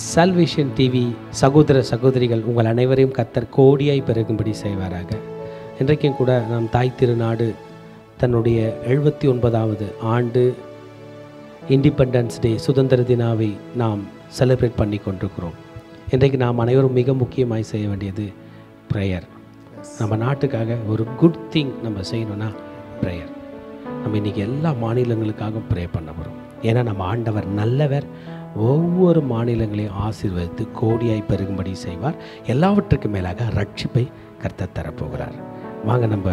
Salvation TV சகோதர சகோதரிகள் உங்கள் அனைவரையும் கர்த்தர் கோடியாய் பெருகும்படி செய்வாராக. இன்றைக்கும் கூட நாம் தாய் திருநாடு தன்னுடைய 79வது ஆண்டு இண்டிபெண்டன்ஸ் டே சுதந்திர தினாவை நாம் செலிப்ரேட் பண்ணி கொண்டிருக்கிறோம். இன்றைக்கு நாம் அனைவரும் மிக முக்கியமாய் செய்ய வேண்டியது ப்ரேயர். நம்ம நாட்டுக்காக ஒரு குட் திங் நம்ம செய்யணும்னா ப்ரேயர். நம்ம இன்றைக்கி எல்லா மாநிலங்களுக்காகவும் ப்ரே பண்ண போகிறோம். ஏன்னா நம்ம ஆண்டவர் நல்லவர், ஒவ்வொரு மாநிலங்களையும் ஆசீர்வதித்து கோடியாய் பெருகும்படி செய்வார். எல்லாவற்றுக்கு மேலாக ரட்சிப்பை கர்த்தர் தரப்போகிறார். வாங்க நம்ம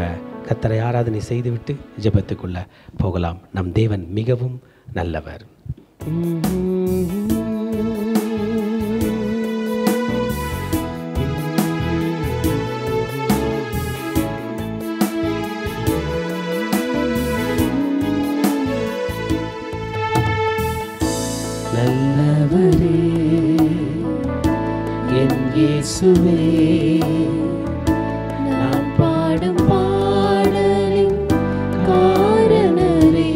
கர்த்தரை ஆராதனை செய்துவிட்டு ஜெபத்துக்குள்ளே போகலாம். நம் தேவன் மிகவும் நல்லவர். நல்லவரே என் இயேசுவே, நான் பாடும் பாடலின் காரணரே.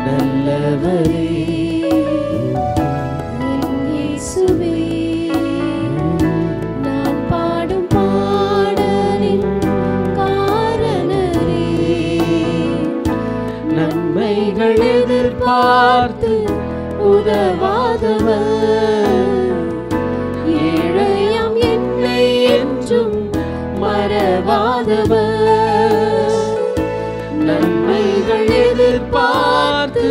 நல்லவரே என் இயேசுவே, நான் பாடும் பாடலின் காரணரே. நன்மைகள் எதிர்பார்த்து உதவாதவர், ஏழையாம் என்னை என்றும் மறவாதவர். நன்மைகள் எதிர்பார்த்து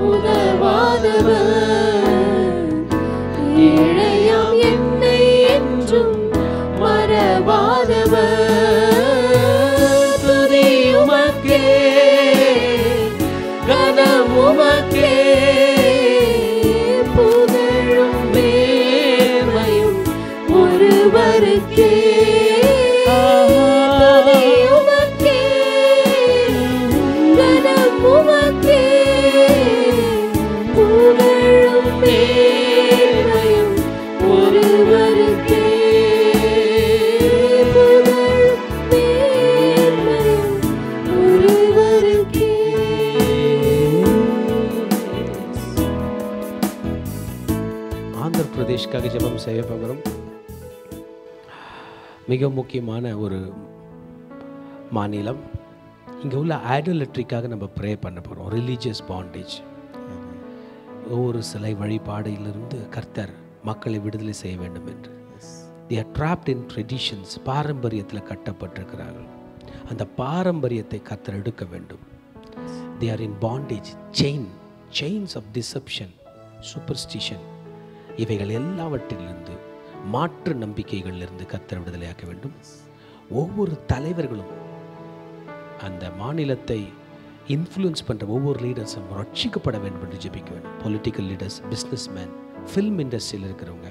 உதவாதவர், ஏழையாம் என்னை என்றும் மறவாதவர். துதி உமக்கே, கனம் உமக்கே, புகழும் மேன்மையும் ஒருவருக்கே. துதி உமக்கே, கனம் உமக்கே, புகழும் மேன்மையும் ஒருவருக்கே. புகழும் மேன்மையும் ஒருவருக்கே. ஆந்திர பிரதேஷ்காக ஜெபம் செய்ய போகிறோம். மிக முக்கியமான ஒரு மாநிலம். இங்கே உள்ள ஐடோலட்ரிக்காக நம்ம ப்ரே பண்ண போகிறோம். ரிலீஜியஸ் பாண்டேஜ், ஒவ்வொரு சிலை வழிபாடிலிருந்து கர்த்தர் மக்களை விடுதலை செய்ய வேண்டும் என்று. they are trapped in traditions, பாரம்பரியத்தில் கட்டப்பட்டிருக்கிறார்கள். அந்த பாரம்பரியத்தை கர்த்தர் எடுக்க வேண்டும். they are in bondage, chains of deception, superstition, இவைகள் எல்லாவற்றிலிருந்து மாற்று நம்பிக்கைகளிலிருந்து கர்த்தர் விடுதலையாக்க வேண்டும். ஒவ்வொரு தலைவர்களும் அந்த மாநிலத்தை இன்ஃப்ளூயன்ஸ் பண்ணுற ஒவ்வொரு லீடர்ஸும் ரட்சிக்கப்பட வேண்டும் என்று ஜெபிக்க வேண்டும். Political leaders, business man, film இண்டஸ்ட்ரியில் இருக்கிறவங்க,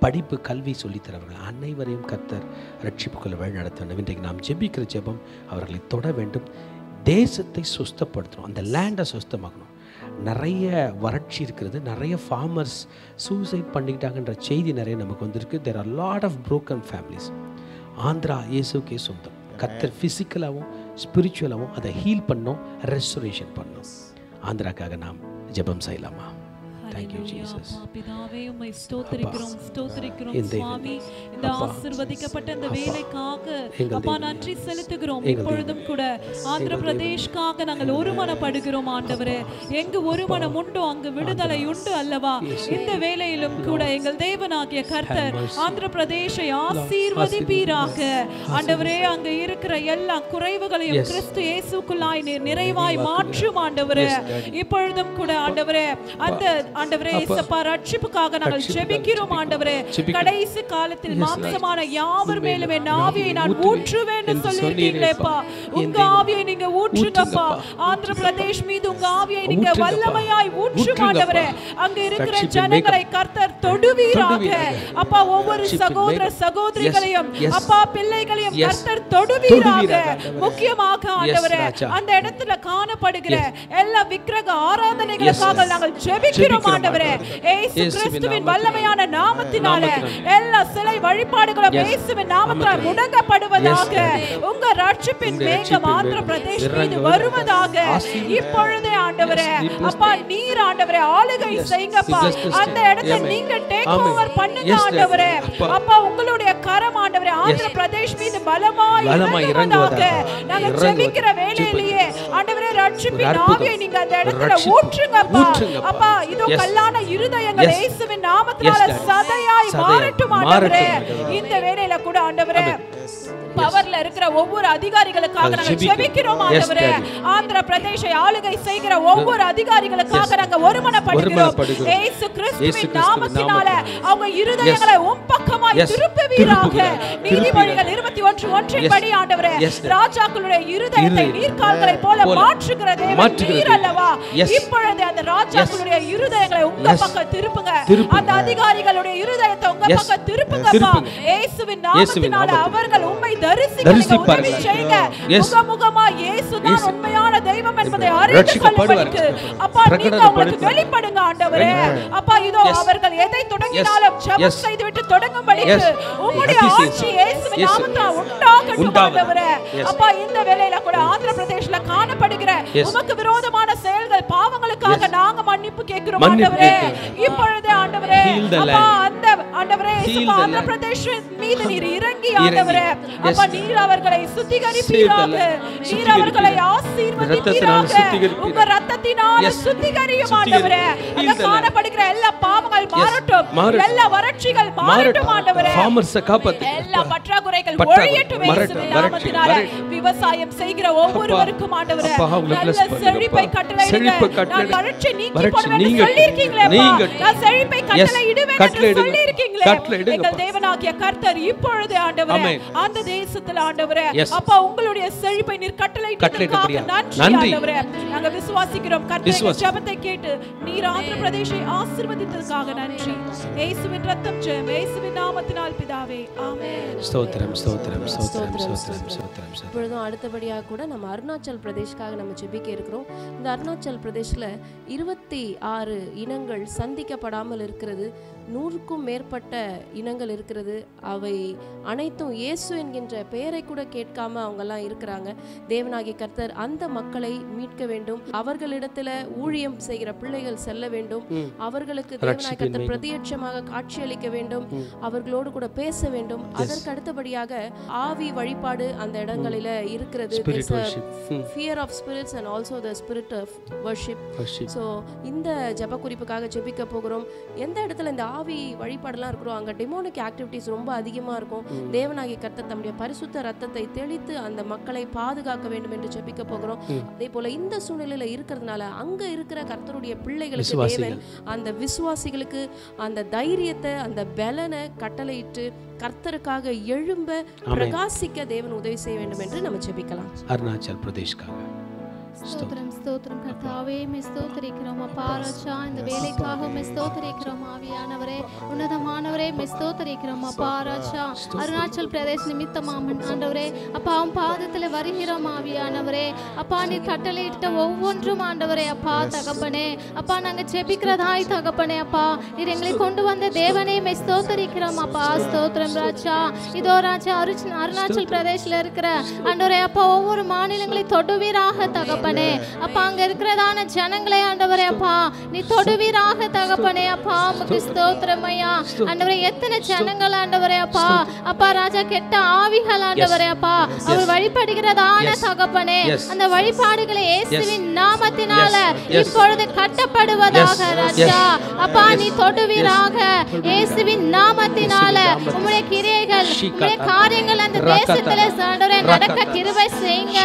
படிப்பு கல்வி சொல்லித்தரவர்கள் அனைவரையும் கர்த்தர் ரட்சிப்புக்குள்ள வழி நடத்த வேண்டும். இன்றைக்கு நாம் ஜெபிக்கிற ஜெபம் அவர்களை தொட வேண்டும். தேசத்தை சுத்தப்படுத்தணும், அந்த லேண்டை சுத்தமாக்கணும். நிறைய வறட்சி இருக்கிறது, நிறைய ஃபார்மர்ஸ் சூசைட் பண்ணிக்கிட்டாங்கன்ற செய்தி நிறைய நமக்கு வந்திருக்கு. There are lot of broken families. Andhra இயேசுக்கே சொந்தம். கர்த்தர் ஃபிசிக்கலாகவும் ஸ்பிரிச்சுவலாகவும் அதை ஹீல் பண்ணோம், ரெஸ்டோரேஷன் பண்ணோம். ஆந்திராக்காக நாம் ஜெபம் செய்யலாமா? Thank you Jesus. பிதாவே உம்மை ஸ்தோத்திரிக்கிறோம் சுவாமி. இந்த ஆசீர்வதிக்கப்பட்ட இந்த வேலைக்காக அப்பா நன்றி செலுத்துகிறோம். இப்பொழுதும் கூட ஆந்திர பிரதேஷ்காக நாங்கள் ஒருமனப்படுகிறோம் ஆண்டவரே. எங்கு ஒருமனம் உண்டோ அங்கு விடுதலை உண்டு அல்லவா? இந்த வேளையிலும் கூட எங்கள் தேவனாகிய கர்த்தர் ஆந்திர பிரதேசை ஆசீர்வதிப்பீராக ஆண்டவரே. அங்கு இருக்கிற எல்லா குறைவுகளையும் கிறிஸ்து இயேசுக்குள்ளாய் நிறைவாய் மாற்றும் ஆண்டவரே. இப்பொழுதும் கூட ஆண்டவரே அந்த ஆண்டவரே இயேசுப்பா ரட்சிப்புக்காக நாங்கள் ஜெபிக்கிறோம் ஆண்டவரே. கடைசி காலத்தில் மாம்சமான யாவர் மேலும் என் ஆவியை நான் ஊற்றுவேன் என்று சொல்லியிருக்கீங்களேப்பா. உங்க ஆவியை நீங்க ஊற்றுங்கப்பா. ஆந்திர பிரதேஷ் மீது உங்க ஆவியை நீங்க வல்லமையாய் ஊற்றும் ஆண்டவரே. அங்க இருக்கிற ஜனங்களை கர்த்தர் தொடுவீராக அப்பா. ஒவ்வொரு சகோதர சகோதரிகளையும் அப்பா பிள்ளைகளையும் கர்த்தர் தொடுவீராக. முக்கியமாக ஆண்டவரே அந்த இடத்துல காணப்படுகிற எல்லா விக்கிரக ஆராதனைகளுக்காக நாங்கள் ஜெபிக்கிறோம் ஜெபிக்கிறோம் ஆண்டவரே. இயேசு கிறிஸ்துவின் வல்லமையான நாமத்தினால எல்லா சிலை வழிபாடுகளும் இயேசுவின் நாமத்தால் முடங்கப்படுவதாக. உங்க ரட்சிப்பின் மேகம் ஆந்திர பிரதேஷ் மீது வருவதாக. இப்பொழுதே ஆண்டவரே அப்பா நீர் ஆண்டவரே ஆளுகை செய்யுங்கப்பா. அந்த இடத்தை நீங்க டேக் ஓவர் பண்ணுங்க ஆண்டவரே. அப்பா உங்களுடைய கரம் ஆண்டவரே ஆந்திர பிரதேஷ் மீது பலமாய் இறங்குவதாக. நாங்க ஜெபிக்கிற வேளையிலேயே ஆண்டவரே ரட்சிப்பின் ஆவியை நீங்க அந்த இடத்துல ஊற்றுங்கப்பா. அப்பா இதோ கல்லான இருதயங்கள் இயேசுவின் நாமத்தினால சதையாய் மாறட்டும் ஆண்டவரே. இந்த வேளையில கூட ஆண்டவரே பவர்ல இருக்கிற ஒவ்வொரு அதிகாரிகளுக்காக நாங்க ஜெபிக்கிறோம் ஆண்டவரே. ஆந்திர பிரதேசை ஆளுகை செய்கிற ஒவ்வொரு அதிகாரிகளுக்காக நாங்க ஒருமனப்படுகிறோம். இயேசு கிறிஸ்துவின் நாமத்தினால அவங்க இருதயங்களை உம் பக்கமாய் திருப்புவீராக. நீதிமொழிகள் 21:1 படி ஆண்டவரே ராஜாக்களுடைய இருதயத்தை நீர்க்கால்களை போல மாற்றுகிற தேவன் நீர் அல்லவா. இப்பொழுது அந்த ராஜாக்களுடைய இருதயங்களை உங்க பக்கம் திருப்புங்க. அந்த அதிகாரிகளுடைய இருதயத்தை உங்க பக்கம் திருப்புங்கப்பா. இயேசுவின் நாமத்தினால அவர்கள் உம்மை தரிசிக்க செய்யுங்க. முகமுகமா இயேசுதான் உண்மையான தெய்வம் என்பதை அறிந்து கொள்ளும்படிக்கு அப்பா நீங்க அவங்களுக்கு வெளிப்படுங்க ஆண்டவரே. அப்பா இதோ அவர்கள் எதை தொடங்கினாலும் ஜெபம் செய்துவிட்டு தொடங்கும்படிக்கு உம்முடைய ஆட்சி இயேசுவின் நாமத்தால் உண்டாகட்டும் ஆண்டவரே. அப்பா இந்த வேளையில கூட ஆந்திர பிரதேசல காணப்படுகிற உமக்கு விரோதமான செயல்கள் பாவங்களுக்காக நாங்க மன்னிப்பு கேட்கிறோம் ஆண்டவரே. இப்பொழுதே ஆண்டவரே அப்பா அந்த ஆண்டவரே ஆந்திர பிரதேச மீது நீர் இறங்கி ஆண்டவரே அப்பா நீர் அவர்களை சுத்திகரிப்பீராக. நீர் அவர்களை ஆசீர்வதிப்பீராக. உங்க இரத்தத்தினால சுத்திகரியும் ஆண்டவரே. அங்க காணப்படுகிற எல்லா பாவங்கள் மாறட்டும். எல்லா வறட்சிகள் மாறட்டும் ஆண்டவரே. எல்லா பற்றாக்குறைகள் ஒழியட்டும் இயேசுவின் நாமத்தினால. விவசாயம் செய்கிற ஒவ்வொருவருக்கும் ஆண்டவரே நல்ல செழிப்பை கட்டளையிடுங்க. நான் வறட்சி நீக்கி போடுவேன்னு சொல்லியிருக்கீங்களே அப்பா. நான் செழிப்பை கட்டளையிடுவேன் என்று சொல்லியிருக்கீங்களே. எங்கள் தேவனாகிய கர்த்தர் இப்பொழுது ஆண்டவரே அந்த தேசத்துல ஆண்டவரே அப்பா உங்களுடைய செழிப்பை நீர் கட்டளையிட்டதற்காக நன்றி ஆண்டவரே. நாங்க விசுவாசிக்கிறோம் கர்த்தருடைய ஜெபத்தை கேட்டு நீர் ஆந்திர பிரதேசை ஆசீர்வதித்ததற்காக நன்றி. இயேசுவின் இரத்தம் ஜெயம் இயேசுவின் நாமத்தினால் பிதாவே ஆமென். ஸ்தோத்திரம் ஸ்தோத்திரம் ஸ்தோத்திரம் ஸ்தோத்திரம் ஸ்தோத்திரம். இப்பொழுதும் அடுத்தபடியாக கூட நம்ம அருணாச்சல் பிரதேஷ்காக நம்ம ஜெபிக்க இருக்கிறோம். இந்த அருணாச்சல் பிரதேஷ்ல 26 இனங்கள் சந்திக்கப்படாமல் இருக்கிறது. 100க்கும் மேற்பட்ட இனங்கள் இருக்கிறது. அவை அனைத்தும் இயேசு என்கின்ற பெயரை கூட கேட்காம அவங்கெல்லாம் இருக்கிறாங்க. தேவனாகிய கர்த்தர் அந்த மக்களை மீட்க வேண்டும். அவர்களிடத்துல ஊழியம் செய்கிற பிள்ளைகள் செல்ல வேண்டும். அவர்களுக்கு தேவனாகிய கர்த்தர் பிரத்யட்சமாக காட்சியளிக்க வேண்டும். அவர்களோடு கூட பேச வேண்டும். அதற்கு அடுத்தபடியாக ஆவி வழிபாடு அந்த இடங்களில இருக்கிறது. fear of spirits and also the spirit of worship. So இந்த ஜெப குறிப்புக்காக ஜெபிக்க போகிறோம். எந்த இடத்துல இந்த ஆவி வழிபாடெல்லாம் இருக்கிறோம் அங்க டெமோனிக் ஆக்டிவிட்டிஸ் ரொம்ப அதிகமா இருக்கும். தேவனாகிய கர்த்தர் தம்முடைய பரிசுத்த ரத்தத்தை தெளித்து அந்த மக்களை பாதுகாக்க வேண்டும் என்று ஜெபிக்க போகிறோம். அதே போல இந்த சூழ்நிலையில இருக்கிறதுனால அங்க இருக்கிற கர்த்தருடைய பிள்ளைகளுக்கு தேவன் அந்த விசுவாசிகளுக்கு அந்த தைரியத்தை அந்த பலனை கட்டளையிட்டு கர்த்தருக்காக எழும்ப பிரகாசிக்க தேவன் உதவி செய்ய வேண்டும் என்று நம்ம ஜெபிக்கலாம். அருணாச்சல் பிரதேஷ்காக ஸ்தோத்திரம் ஸ்தோத்திரம் கர்த்தாவே மே ஸ்தோத்திரிக்கிறோம் அப்பா ராஜா. இந்த வேலைக்காக மே ஸ்தோத்திரிக்கிறோம் ஆவியானவரே உன்னதமானவரே மே ஸ்தோத்திரிக்கிறோம் அப்பா ராஜா. அருணாச்சல் பிரதேஷ் நிமித்தமாக ஆண்டவரே அப்பா உன் பாதத்தில் வருகிறோம் ஆவியானவரே. அப்பா நீ கட்டளையிட்ட ஒவ்வொன்றும் ஆண்டவரே அப்பா தகப்பனே அப்பா நாங்கள் ஜெபிக்கிறதாய் தகப்பனே அப்பா நீர் எங்களை கொண்டு வந்த தேவனே மே ஸ்தோத்திரிக்கிறோம் அப்பா. ஸ்தோத்திரம் ராஜா. இதோ ராஜா அருணாச்சல் பிரதேஷ்ல இருக்கிற ஆண்டவரே அப்பா ஒவ்வொரு மாநிலங்களை தொடுவீராக தகப்பனே அப்பா. அங்க இருக்கிறதான ஜனங்களை ஆண்டவரே அப்பா நீ தொடுவீராக தகப்பனே அப்பா. உமக்கு ஸ்தோத்திரம் ஐயா ஆண்டவரே. எத்தனை ஜனங்கள் ஆண்டவரே அப்பா அப்பா ராஜா கெட்ட ஆவிகள் ஆண்டவரே அப்பா அவர் வழிபடுகிறதான தகப்பனே அந்த வழிபாடுகளை இயேசுவின் நாமத்தினால இப்பொழுது கட்டப்படுவதாக ராஜா அப்பா நீ தொடுவீராக இயேசுவின் நாமத்தினால. உம்முடைய கிரியைகள் உம்முடைய காரியங்கள் அந்த தேசத்திலே ஆண்டவரே நடக்க கிருபை செய்யுங்க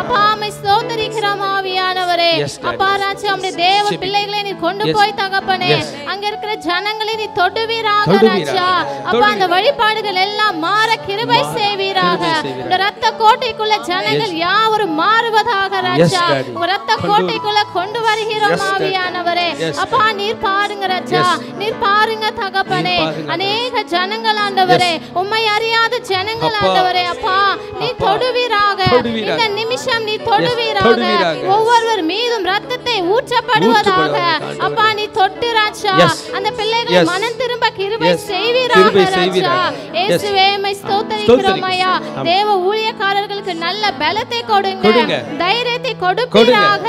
அப்பா. மை ஸ்தோத்திரிக்கிறோம் ஆவியானவரே அப்பா ராஜா. உம்முடைய தேவ பிள்ளைகளை நீ கொண்டு போய் தகப்பனே அங்க இருக்கிற ஜனங்களை நீ தொடுவீராக ராஜா அப்பா. அந்த வழிபாடுகள் எல்லாம் மாற கிருபை செய்வீராக. இந்த இரத்த கோட்டைக்குள்ள ஜனங்கள் யாவரும் மாறுவதாக ராஜா. உங்க இரத்த கோட்டைக்குள்ள கொண்டு வருகிறோம் ஆவியானவரே அப்பா. நீர் பாருங்க ராஜா நீர் பாருங்க தகப்பனே. அநேக ஜனங்கள் ஆண்டவரே உம்மை அறியாத ஜனங்கள் ஆண்டவரே அப்பா நீ தொடுவீராக. இந்த நிமிஷம் நீ தொடுவீராக ஒவ்வொருவர் மீதும் ரத்தத்தை ஊற்றப்படுவதாக. அப்பா நீ தொட்டு ராஜா அந்த பிள்ளைகள் மனம் திரும்ப கிருபை செய்வீராக ராஜா. இயேசுவே உம்மை ஸ்தோத்திரிக்கிறோம் ஐயா. தேவ ஊழியக்காரர்களுக்கு நல்ல பலத்தை கொடுங்க, தைரியத்தை கொடுப்பீராக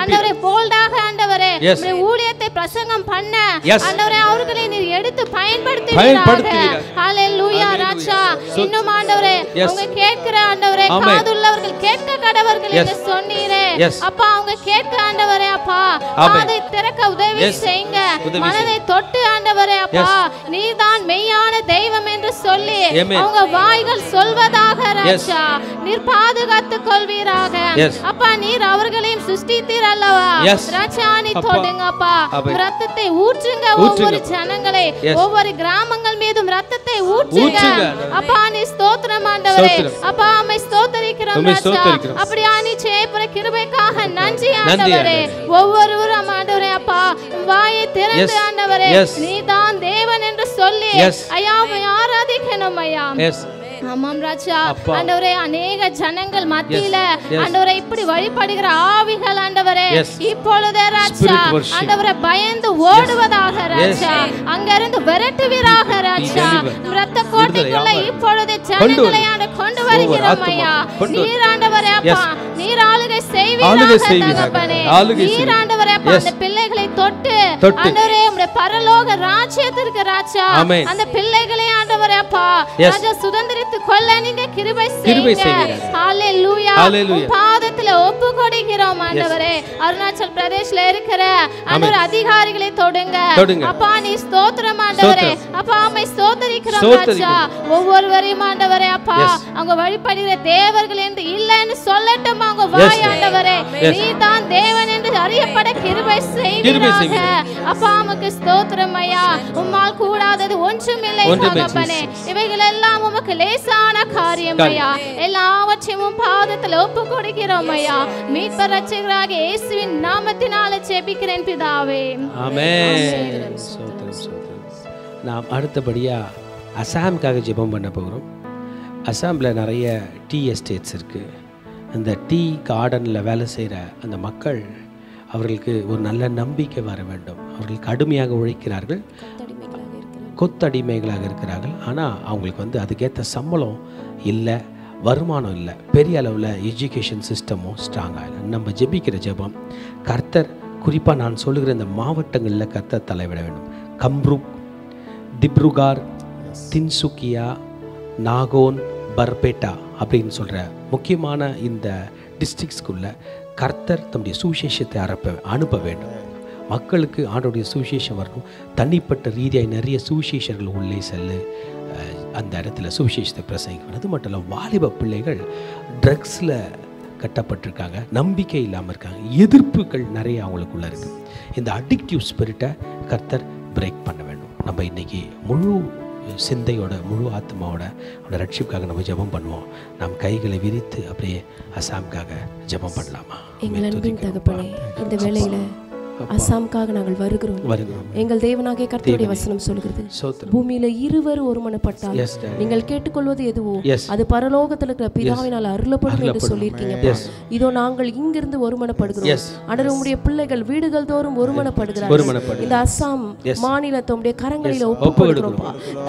ஆண்டவரே. போல்டாக ஆண்டவரே உம்முடைய ஊழியத்தை பிரசங்கம் பண்ண ஆண்டவரே அவர்களை நீர் எடுத்து பயன்படுத்துவீராக. ஹalleluya ராஜா. இன்னும் ஆண்டவரே அவங்க கேட்கிற ஆண்டவரே காதுள்ளவர்கள் கேட்க கடவர்கள் என்று சொன்னீரே அப்பா. அவங்க கேட்க ஆண்டவரே அப்பா காதை திறக்க உதவி செய்யுங்க. மனதை தொட்டு ஆண்டவரே அப்பா நீர்தான் மெய்யான தெய்வம் என்று சொல்லி அவங்க வாய்கள் சொல்வதாக ராஜா. நீர் பாதுகாத்துக் கொள்வீராக அப்பா. நீர் அவர்களையும் சிருஷ்டித்தீர் அல்லவா ராஜா. நீ தொடுங்க அப்பா. ரத்தத்தை ஊற்றுங்க ஒவ்வொரு ஜனங்களை, ஒவ்வொரு கிராமங்கள் மீதும் ரத்தத்தை ஊற்றுங்க அப்பா. நீ ஸ்தோத்திரம் ஆண்டவரே அப்பா. உம்மை ஸ்தோத்திரிக்கிறோம் ராஜா. அப்படியே நீ செய்யற கிருபைக்காக நன்றி ஆண்டவரே. ஒவ்வொருவரும் ஆண்டவரே அப்பா வாயை திறந்து ஆண்டவரே நீதான் தேவன் என்று சொல்லி ஐயா உம்மை ஆராதிக்கணும் ஐயா. ஆமாம் ராஜா. ஆண்டவரே அநேக ஜனங்கள் மத்தியில ஆண்டவரே இப்படி வழிபடுகிற ஆவிகள் ஆண்டவரே இப்பொழுதே ராஜா ஆண்டவரே பயந்து ஓடுவதாக ராஜா. அங்கிருந்து விரட்டுவீராக ராஜா. இரத்த கோட்டைக்குள்ள இப்பொழுது ஜனங்களை கொண்டு வருகிறோம் ஐயா. நீர் ஆண்டவரே அப்பா நீர் ஆளுகை செய்வீராக தகப்பனே. நீர் ஆண்டவரே அப்பா அந்த பிள்ளைகளை தொட்டு ஆண்டவரே உம்முடைய பரலோக ராஜ்யத்திற்கு ராஜா அந்த பிள்ளைகளை ஆண்டவரே அப்பா ராஜா சுதந்திரித்து கொள்ள நீங்க கிருபை செய்யுங்க. ஹalleluya. பாதத்துல ஒப்பு கொடுக்கிறோம் ஆண்டவரே. அருணாச்சல் பிரதேஷ்ல இருக்கிற ஆண்டவரே அதிகாரிகளை தொடுங்க அப்பா. நீ ஸ்தோத்திரம் ஆண்டவரே அப்பா. உம்மை ஸ்தோத்திரிக்கிறோம் ராஜா. ஒவ்வொருவரையும் ஆண்டவரே அப்பா அவங்க வழிபடுகிற தேவர்கள் என்று இல்லைன்னு சொல்லட்டும் அவங்க வாய் ஆண்டவரே. நீதான் தேவன் என்று அறியப்பட கிருபை செய்வீராக அப்பா. உமக்கு ஸ்தோத்திரம் ஐயா. உம்மால் கூடாதது ஒன்றுமில்லை தகப்பனே. இவைகள் எல்லாம் உமக்கு லேசான காரியம் ஐயா. எல்லாவற்றையும் பாதத்தில் ஒப்பு கொடுக்கிறோம் ஐயா. மீட்பர் ரட்சகராகிய இயேசுவின் நாமத்தினால ஜெபிக்கிறேன் பிதாவே. ஆமென். நாம் அடுத்தபடியா அசாமுக்காக ஜெபம் பண்ண போகிறோம். அசாமில் நிறைய டீ எஸ்டேட்ஸ் இருக்குது. அந்த டீ கார்டனில் வேலை செய்கிற அந்த மக்கள் அவர்களுக்கு ஒரு நல்ல நம்பிக்கை வர வேண்டும். அவர்கள் கடுமையாக உழைக்கிறார்கள், கொத்தடிமைகளாக இருக்கிறார்கள். ஆனால் அவங்களுக்கு அதுக்கேற்ற சம்பளம் இல்லை, வருமானம் இல்லை, பெரிய அளவில் எஜுகேஷன் சிஸ்டமும் ஸ்ட்ராங்காக இல்லை. நம்ம ஜெபிக்கிற ஜெபம் கர்த்தர் குறிப்பாக நான் சொல்லுகிற இந்த மாவட்டங்களில் கர்த்தர் தலைவிட வேண்டும். கம்ரூக், திப்ருகார், தின்சுக்கியா, நாகோன், பர்பேட்டா அப்படின்னு சொல்கிற முக்கியமான இந்த டிஸ்ட்ரிக்ஸ்குள்ளே கர்த்தர் தம்முடைய சுவிசேஷத்தை அனுப்ப வேண்டும். மக்களுக்கு ஆண்டோடைய சுவிசேஷம் வரணும். தனிப்பட்ட ரீதியாக நிறைய சுவிசேஷர்கள் உள்ளே செல்லு அந்த இடத்துல சுவிசேஷத்தை பிரசங்கிக்கணும். அது மட்டும் இல்லை, வாலிப பிள்ளைகள் ட்ரக்ஸில் கட்டப்பட்டிருக்காங்க, நம்பிக்கை இல்லாமல் இருக்காங்க, எதிர்ப்புகள் நிறைய அவங்களுக்குள்ளே இருக்குது. இந்த அடிக்டிவ் ஸ்பிரிட்டை கர்த்தர் பிரேக் பண்ண வேண்டும். நம்ம இன்றைக்கி முழு சிந்தையோட முழு ஆத்மாவோட அவனோட ரட்சிப்புக்காக நம்ம ஜெபம் பண்ணுவோம். நாம் கைகளை விரித்து அப்படியே அசாமுக்காக ஜெபம் பண்ணலாமா? எங்கள் அன்பின் தகப்பனே, இந்த வேளையில அசாமுக்காக நாங்கள் வருகிறோம். எங்கள் தேவனாகிய கர்த்தருடைய வசனம் சொல்கிறது, பூமியில இருவர் ஒருமனப்பட்டால் நீங்கள் கேட்டுக்கொள்வது எதுவோ அது பரலோகத்தில் இருக்கிற பிதாவினால் அருளப்படும் என்று சொல்லியிருக்கீங்க. இதோ நாங்கள் இங்கிருந்து ஒருமனப்படுகிறோம். ஆனால் உங்களுடைய பிள்ளைகள் வீடுகள் தோறும் ஒருமனப்படுகிறார்கள். இந்த அசாம் மாநிலத்தை உங்களுடைய கரங்களில் ஒப்புக்கொடுக்கிறோம்.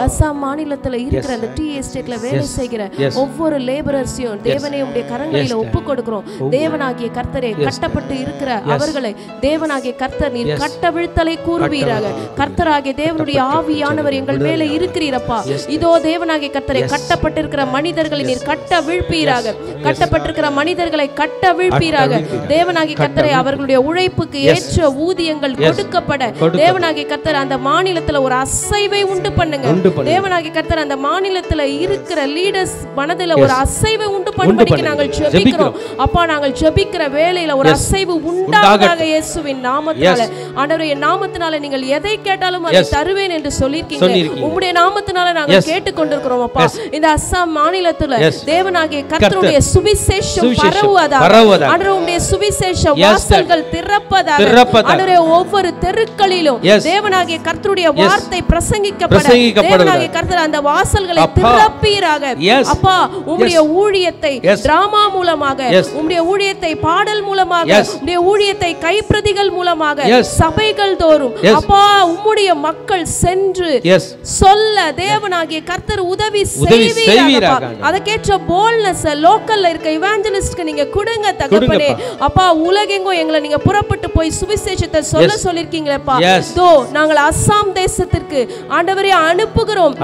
அசாம் மாநிலத்தில் இருக்கிற அந்த டீ எஸ்டேட்ல வேலை செய்கிற ஒவ்வொரு லேபரர்ஸையும் தேவனை உங்களுடைய கரங்களில் ஒப்புக்கொடுக்கிறோம். தேவனாகிய கர்த்தரே, கட்டப்பட்டு இருக்கிற அவர்களை தேவனாகிய கர்த்தர் நீர் கட்டவிழ்த்தலை கூறுவீராக. கர்த்தராகிய தேவனுடைய ஆவியானவர் எங்கள் மேலே இருக்கிறீரப்பா. இதோ தேவனாகிய கர்த்தரை, கட்டப்பட்டிருக்கிற மனிதர்களை நீர் கட்ட வீழ்ப்பீராக. கட்டப்பட்டிருக்கிற மனிதர்களை கட்ட வீழ்ப்பீராக. தேவனாகிய கர்த்தரை, அவர்களுடைய உழைப்புக்கு ஏற்ற ஊதியங்கள் கொடுக்கப்பட தேவனாகிய கர்த்தர் அந்த மாநிலத்தில் ஒரு அசைவை உண்டு பண்ணுங்க. தேவனாகிய கர்த்தர் அந்த மாநிலத்தில் இருக்கிற லீடர்ஸ் மனதில் ஒரு அசைவை உண்டு பண்ணும்படிக்கு நாங்கள் ஜெபிக்கிறோம் அப்பா. நாங்கள் ஜெபிக்கிற வேளையில ஒரு அசைவு உண்டாக இயேசுவின் நாமத்தில் நாமத்தினால ஆண்டவரே என் நாமத்தினால நீங்கள் எதை கேட்டாலும் அதை தருவேன் என்று சொல்லியிருக்கீங்க. உம்முடைய நாமத்தினால நாங்கள் கேட்டுக்கொண்டிருக்கிறோம் அப்பா. இந்த அஸ்ஸாம் மாநிலத்துல தேவனாகிய கர்த்தருடைய சுவிசேஷம் பரவுவதாக ஆண்டவரே, உம்முடைய சுவிசேஷ வாசல்கள் திறப்பதாக ஆண்டவரே, ஒவ்வொரு தெருக்களிலும் தேவனாகிய கர்த்தருடைய வார்த்தை பிரசங்கிக்கப்பட தேவனாகிய கர்த்தர் அந்த வாசல்களை திறப்பீராக அப்பா. உம்முடைய ஊழியத்தை டிராமா மூலமாக, உம்முடைய ஊழியத்தை பாடல் மூலமாக, உம்முடைய ஊழியத்தை கைப்பிரதிகள் மூலமாக சபைகள் தோறும் அப்பா உம்முடைய மக்கள் சென்று சொல்ல தேவனாகிய கர்த்தர் உதவி செய்வீராக. அதற்கேற்ற போல்னஸ் லோக்கல்ல இருக்க இவாஞ்சலிஸ்ட்க்கு நீங்க கொடுங்க தகப்பனே. அப்பா உலகெங்கும் எங்களை நீங்க புறப்பட்டு போய் சுவிசேஷத்தை சொல்ல சொல்லிருக்கீங்களேப்பா. தோ நாங்கள் அஸ்ஸாம் தேசத்திற்கு ஆண்டவரே அனுப்புகிறோம்,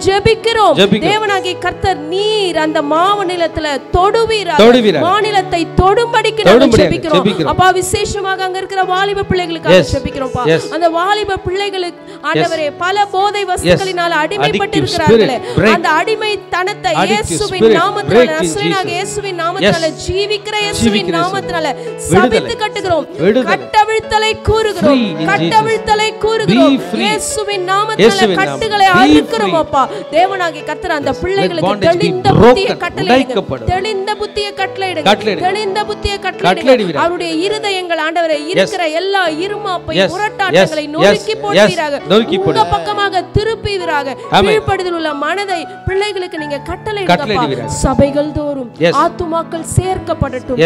ஜெபிக்கிறோம். தேவனாகிய கர்த்தர் நீர் அந்த மாநிலத்துல தொடுவீராக, மாநிலத்தை தொடும்படிக்கு நாங்கள் ஜெபிக்கிறோம் அப்பா. விசேஷமாக அங்க இருக்கிற வாலிப பிள்ளைகளுக்காக ஜெபிக்கிறோம்ப்பா. அந்த வாலிப பிள்ளைகளுக்கு ஆண்டவரே பல போதை வஸ்துகளினால அடிமைப்பட்டு இருக்கிறார்களே, அந்த அடிமைத்தனத்தை இயேசுவின் நாமத்தினால, நசரேயனாகிய இயேசுவின் நாமத்தினால, ஜீவிக்கிற இயேசுவின் நாமத்தினால சபித்து கட்டுகிறோம். கட்டவிழ்த்தலை கூறுகிறோம், கட்டவிழ்த்தலை கூறுகிறோம். இயேசுவின் நாமத்தினால கட்டுகளை அறுக்கிறோம் அப்பா. தேவனாகிய கர்த்தர் அந்த பிள்ளைகளுக்கு தெளிந்த புத்தியை கட்டளையிடுங்க, தெளிந்த புத்தியை கட்டளையிடுங்க, தெளிந்த புத்தியை கட்டளையிடுங்க. அவருடைய இருதயங்கள் ஆண்டவரே இருக்கிற எல்லா இருமாப்பையும் முரட்டாட்டங்களை நொறுக்கி போடுவீராக, உங்க பக்கமாக திருப்புவீராக. கீழ்ப்படிதல் உள்ள மனதை பிள்ளைகளுக்கு நீங்க கட்டளையிடுங்க. சபைகள் தோறும் ஆத்துமாக்கள் சேர்க்கப்படட்டும்,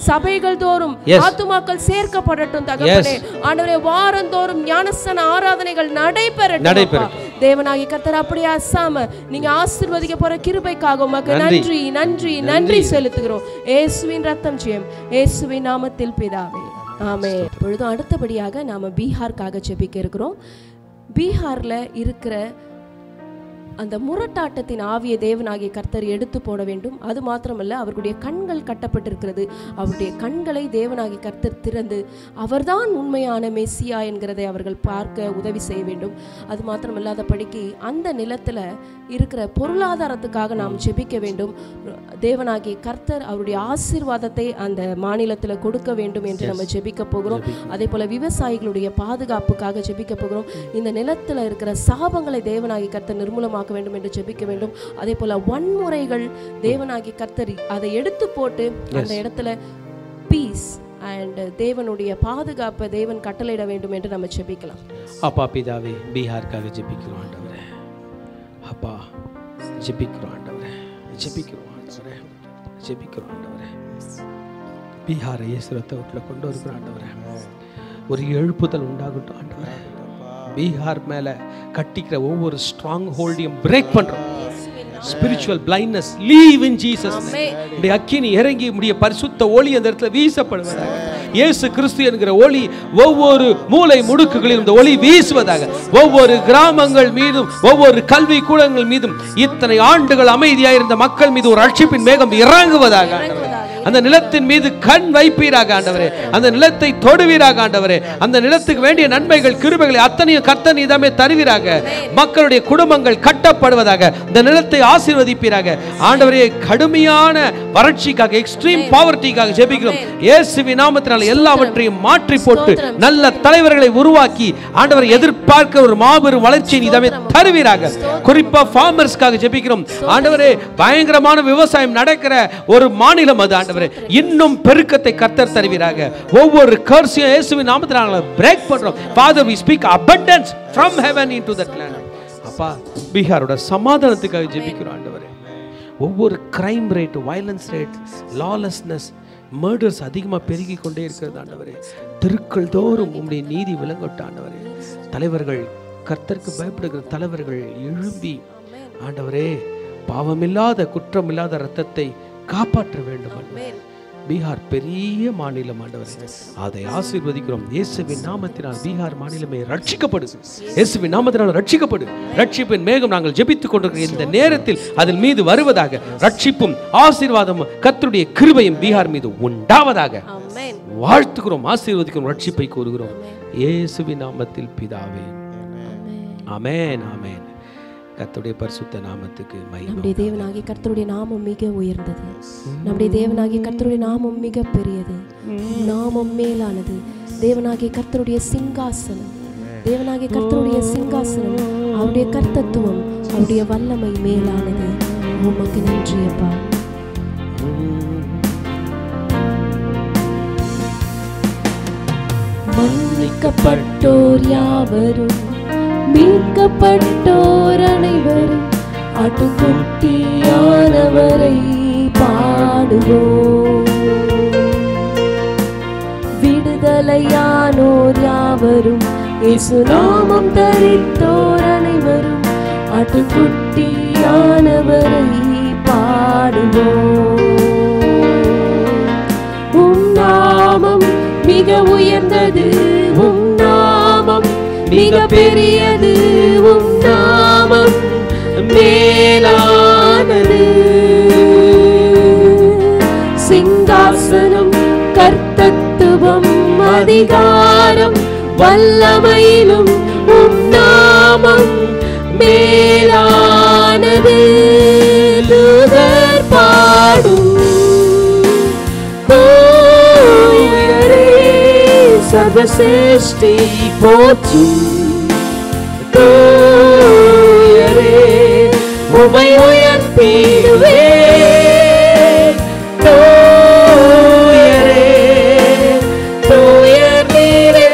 சபைகள் தோறும் ஆத்துமாக்கள் சேர்க்கப்படட்டும் தகப்பனே. ஆண்டவரே வாரந்தோறும் ஞானஸ்நான ஆராதனைகள் நடைபெறட்டும். தேவனாகிய கர்த்தர் அப்படியே அஸ்ஸாம நீங்க ஆசீர்வதிக்க போற கிருபைக்காக உமக்கு நன்றி நன்றி நன்றி செலுத்துகிறோம். இயேசுவின் ரத்தம் ஜெயம், இயேசுவின் நாமத்தில் பிதாவே, ஆமென். இப்பொழுது அடுத்தபடியாக நாம பீகாருக்காக ஜெபிக்க இருக்கிறோம். பீகார்ல இருக்கிற அந்த முரட்டாட்டத்தின் ஆவியை தேவனாகிய கர்த்தர் எடுத்து போட வேண்டும். அது மாத்திரமல்ல, அவர்களுடைய கண்கள் கட்டப்பட்டிருக்கிறது. அவருடைய கண்களை தேவனாகிய கர்த்தர் திறந்து அவர்தான் உண்மையான மெசியா என்கிறதை அவர்கள் பார்க்க உதவி செய்ய வேண்டும். அது மாத்திரமல்லாத படிக்கு அந்த நிலத்தில் இருக்கிற பொருளாதாரத்துக்காக நாம் ஜெபிக்க வேண்டும். தேவனாகிய கர்த்தர் அவருடைய ஆசீர்வாதத்தை அந்த மாநிலத்தில் கொடுக்க வேண்டும் என்று நம்ம ஜெபிக்க போகிறோம். அதே போல விவசாயிகளுடைய பாதுகாப்புக்காக ஜெபிக்க போகிறோம். இந்த நிலத்தில் இருக்கிற சாபங்களை தேவனாகிய கர்த்தர் நிர்மூலமாக வேண்டும் என்று ஜெபிக்க வேண்டும். அதே போல வன்முறைகள் தேவனாகிய கர்த்தர் அதை எடுத்து போட்டு அந்த இடத்துல பீஸ் அண்ட் தேவனுடைய பாதுகாப்பை தேவன் கட்டளையிட வேண்டும் என்று நம்ம ஜெபிக்கலாம். அப்பா பிதாவே, பீகாருக்காக ஜெபிக்கிறோம் ஆண்டவரே. அப்பா ஜெபிக்கிறோம் ஆண்டவரே, ஜெபிக்கிறோம் ஆண்டவரே, ஜெபிக்கிறோம் ஆண்டவரே. பீகாரை இயேசுரத்தை வீட்டுல கொண்டு வருகிறோம் ஆண்டவரே. ஒரு எழுப்புதல் உண்டாகட்டும் ஆண்டவரே. பீகார் மேல கட்டிக்கிற ஒவ்வொரு ஸ்ட்ராங் ஹோல்டையும் பிரேக் பண்றோம். Spiritual blindness leave in Jesus name. இந்த அக்கினி இறங்கி முடிய பரிசுத்த ஒளி அந்த இடத்துல வீசப்படுவதாக. இயேசு கிறிஸ்து என்கிற ஒளி ஒவ்வொரு மூலை முடுக்குகளிலும் இந்த ஒளி வீசுவதாக. ஒவ்வொரு கிராமங்கள் மீதும், ஒவ்வொரு கல்வி கூடங்கள் மீதும், இத்தனை ஆண்டுகள் அமைதியாயிருந்த மக்கள் மீது ஒரு ரட்சிப்பின் மேகம் இறங்குவதாக. அந்த நிலத்தின் மீது கண் வைப்பீராக ஆண்டவரே. அந்த நிலத்தை தொடுவீராக ஆண்டவரே. அந்த நிலத்துக்கு வேண்டிய நன்மைகள் கிருபைகளை அத்தனையும் கர்த்தர் நீதாமே தருவீராக. மக்களுடைய குடும்பங்கள் கட்டப்படுவதாக. இந்த நிலத்தை ஆசீர்வதிப்பீராக ஆண்டவரே. கடுமையான வறட்சிக்காக, எக்ஸ்ட்ரீம் பாவர்ட்டிக்காக ஜெபிக்கிறோம். இயேசுவின் நாமத்தினால் எல்லாவற்றையும் மாற்றி போட்டு நல்ல தலைவர்களை உருவாக்கி ஆண்டவரை எதிர்பார்க்க ஒரு மாபெரும் வளர்ச்சியை நீதாமே தருவீராக. குறிப்பா ஃபார்மர்ஸ்க்காக ஜெபிக்கிறோம் ஆண்டவரே. பயங்கரமான விவசாயம் நடக்கிற ஒரு மாநிலம் அது ஆண்டவரே. இன்னும் பெருக்கத்தை கர்த்தர் தருவீராக. ஒவ்வொரு கர்ஸையும் இயேசுவின் நாமத்தினால பிரேக் பண்றோம். Father, we speak abundance from heaven into that land. அப்பா பீகாரோட சமாதானத்துக்காக ஜெபிக்கிறோம் ஆண்டவரே. ஒவ்வொரு crime rate, violence rate, lawlessness, murders அதிகமாக பெருகி கொண்டே இருக்கிறது ஆண்டவரே. தெருக்கள் தோறும் உம்முடைய நீதி விளங்கட்டும் ஆண்டவரே. தலைவர்கள், கர்த்தருக்கு பயப்படுகிற தலைவர்கள் எழும்பி ஆண்டவரே பாவமில்லாத குற்றமில்லாத இரத்தத்தை காப்பாற்ற வேண்டும். பீகார் பெரிய மாநிலம் ஆண்டவரே, அதை ஆசீர்வதிக்கிறோம். இயேசுவின் நாமத்தினால் பீகார் மாநிலமே ரட்சிக்கப்படும். இயேசுவின் நாமத்தினால் ரட்சிக்கப்படும். ரட்சிப்பின் மேகம் நாங்கள் ஜெபித்துக் கொண்டிருக்கிற இந்த நேரத்தில் அதன் மீது வருவதாக. ரட்சிப்பும் ஆசீர்வாதமும் கர்த்தருடைய கிருபையும் பீகார் மீது உண்டாவதாக. வாழ்த்துகிறோம், ஆசீர்வதிக்கிறோம், ரட்சிப்பை கூறுகிறோம் இயேசுவின் நாமத்தில் பிதாவே, ஆமென், ஆமென். கர்த்தருடைய பரிசுத்த நாமத்துக்கு மகிமை. நம்முடைய தேவனாகிய கர்த்தருடைய நாமம் மிக உயர்ந்தது. நம்முடைய தேவனாகிய கர்த்தருடைய நாமம் மிக பெரியது. நாமம் மேலானது. தேவனாகிய கர்த்தருடைய சிங்காசனம், தேவனாகிய கர்த்தருடைய சிங்காசனம், அவருடைய கர்த்தத்துவம், அவருடைய வல்லமை மேலானது. உமக்கு நன்றி அப்பா. மன்னிக்கப்பட்டோர் யாவரும், மீட்கப்பட்டோர் அனைவரும், ஆட்டுக்குட்டியானவரை பாடுவோம். விடுதலையானோர் யாவரும், இயேசு நாமம் தரித்தோர் அனைவரும், ஆட்டுக்குட்டியானவரை பாடுவோம். உம் நாமம் மிக உயர்ந்தது, உம் நாமம் மிக பெரியது, உம் நாமம் மேலானது. சிங்காசனம், கர்த்தத்துவம், அதிகாரம், வல்லமையிலும் உம் நாமம் மேலானது. தூதர் பாடும் சர்வசிருஷ்டி போற்றும் தூயரே, உம்மை உயர்த்திடுவேன். தூயரே, தூயர் நீரே,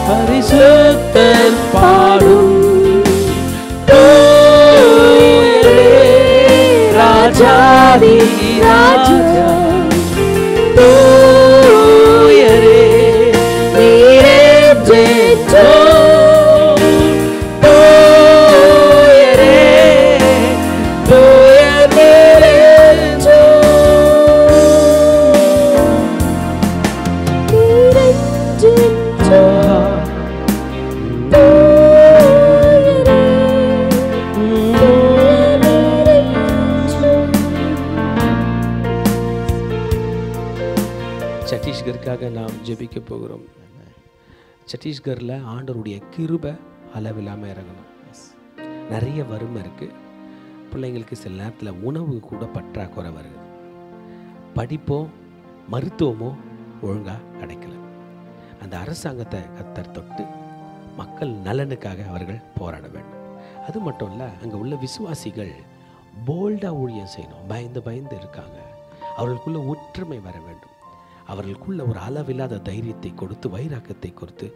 பரிசுத்தர் பாடும் தூயரே, ராஜாதி ராஜா, தூயரே நீரே ஜெயோ, தூயரே தூயர் நீரே ஜெயோ, நீரே ஜெயோ, தூயரே நீரே ஜெயோ. சத்தீஸ்கருக்காக நாம் ஜெபிக்க போகிறோம். சத்தீஸ்கரில் ஆண்டவருடைய கிருபை அளவில்லாமல் இறங்கணும். நிறைய வறுமை இருக்குது. பிள்ளைங்களுக்கு சில நேரத்தில் உணவு கூட பற்றாக்குறை வருது. படிப்போ மருத்துவமோ ஒழுங்காக கிடைக்கல. அந்த அரசாங்கத்தை கர்த்தர் தொட்டு மக்கள் நலனுக்காக அவர்கள் போராட வேண்டும். அது மட்டும் இல்லை, அங்கே உள்ள விசுவாசிகள் போல்டாக ஊழியம் செய்யணும். பயந்து பயந்து இருக்காங்க. அவர்களுக்குள்ள ஒற்றுமை வர வேண்டும். அவர்களுக்குள்ள ஒரு அளவில்லாத தைரியத்தை கொடுத்து, வைராக்கத்தை கொடுத்து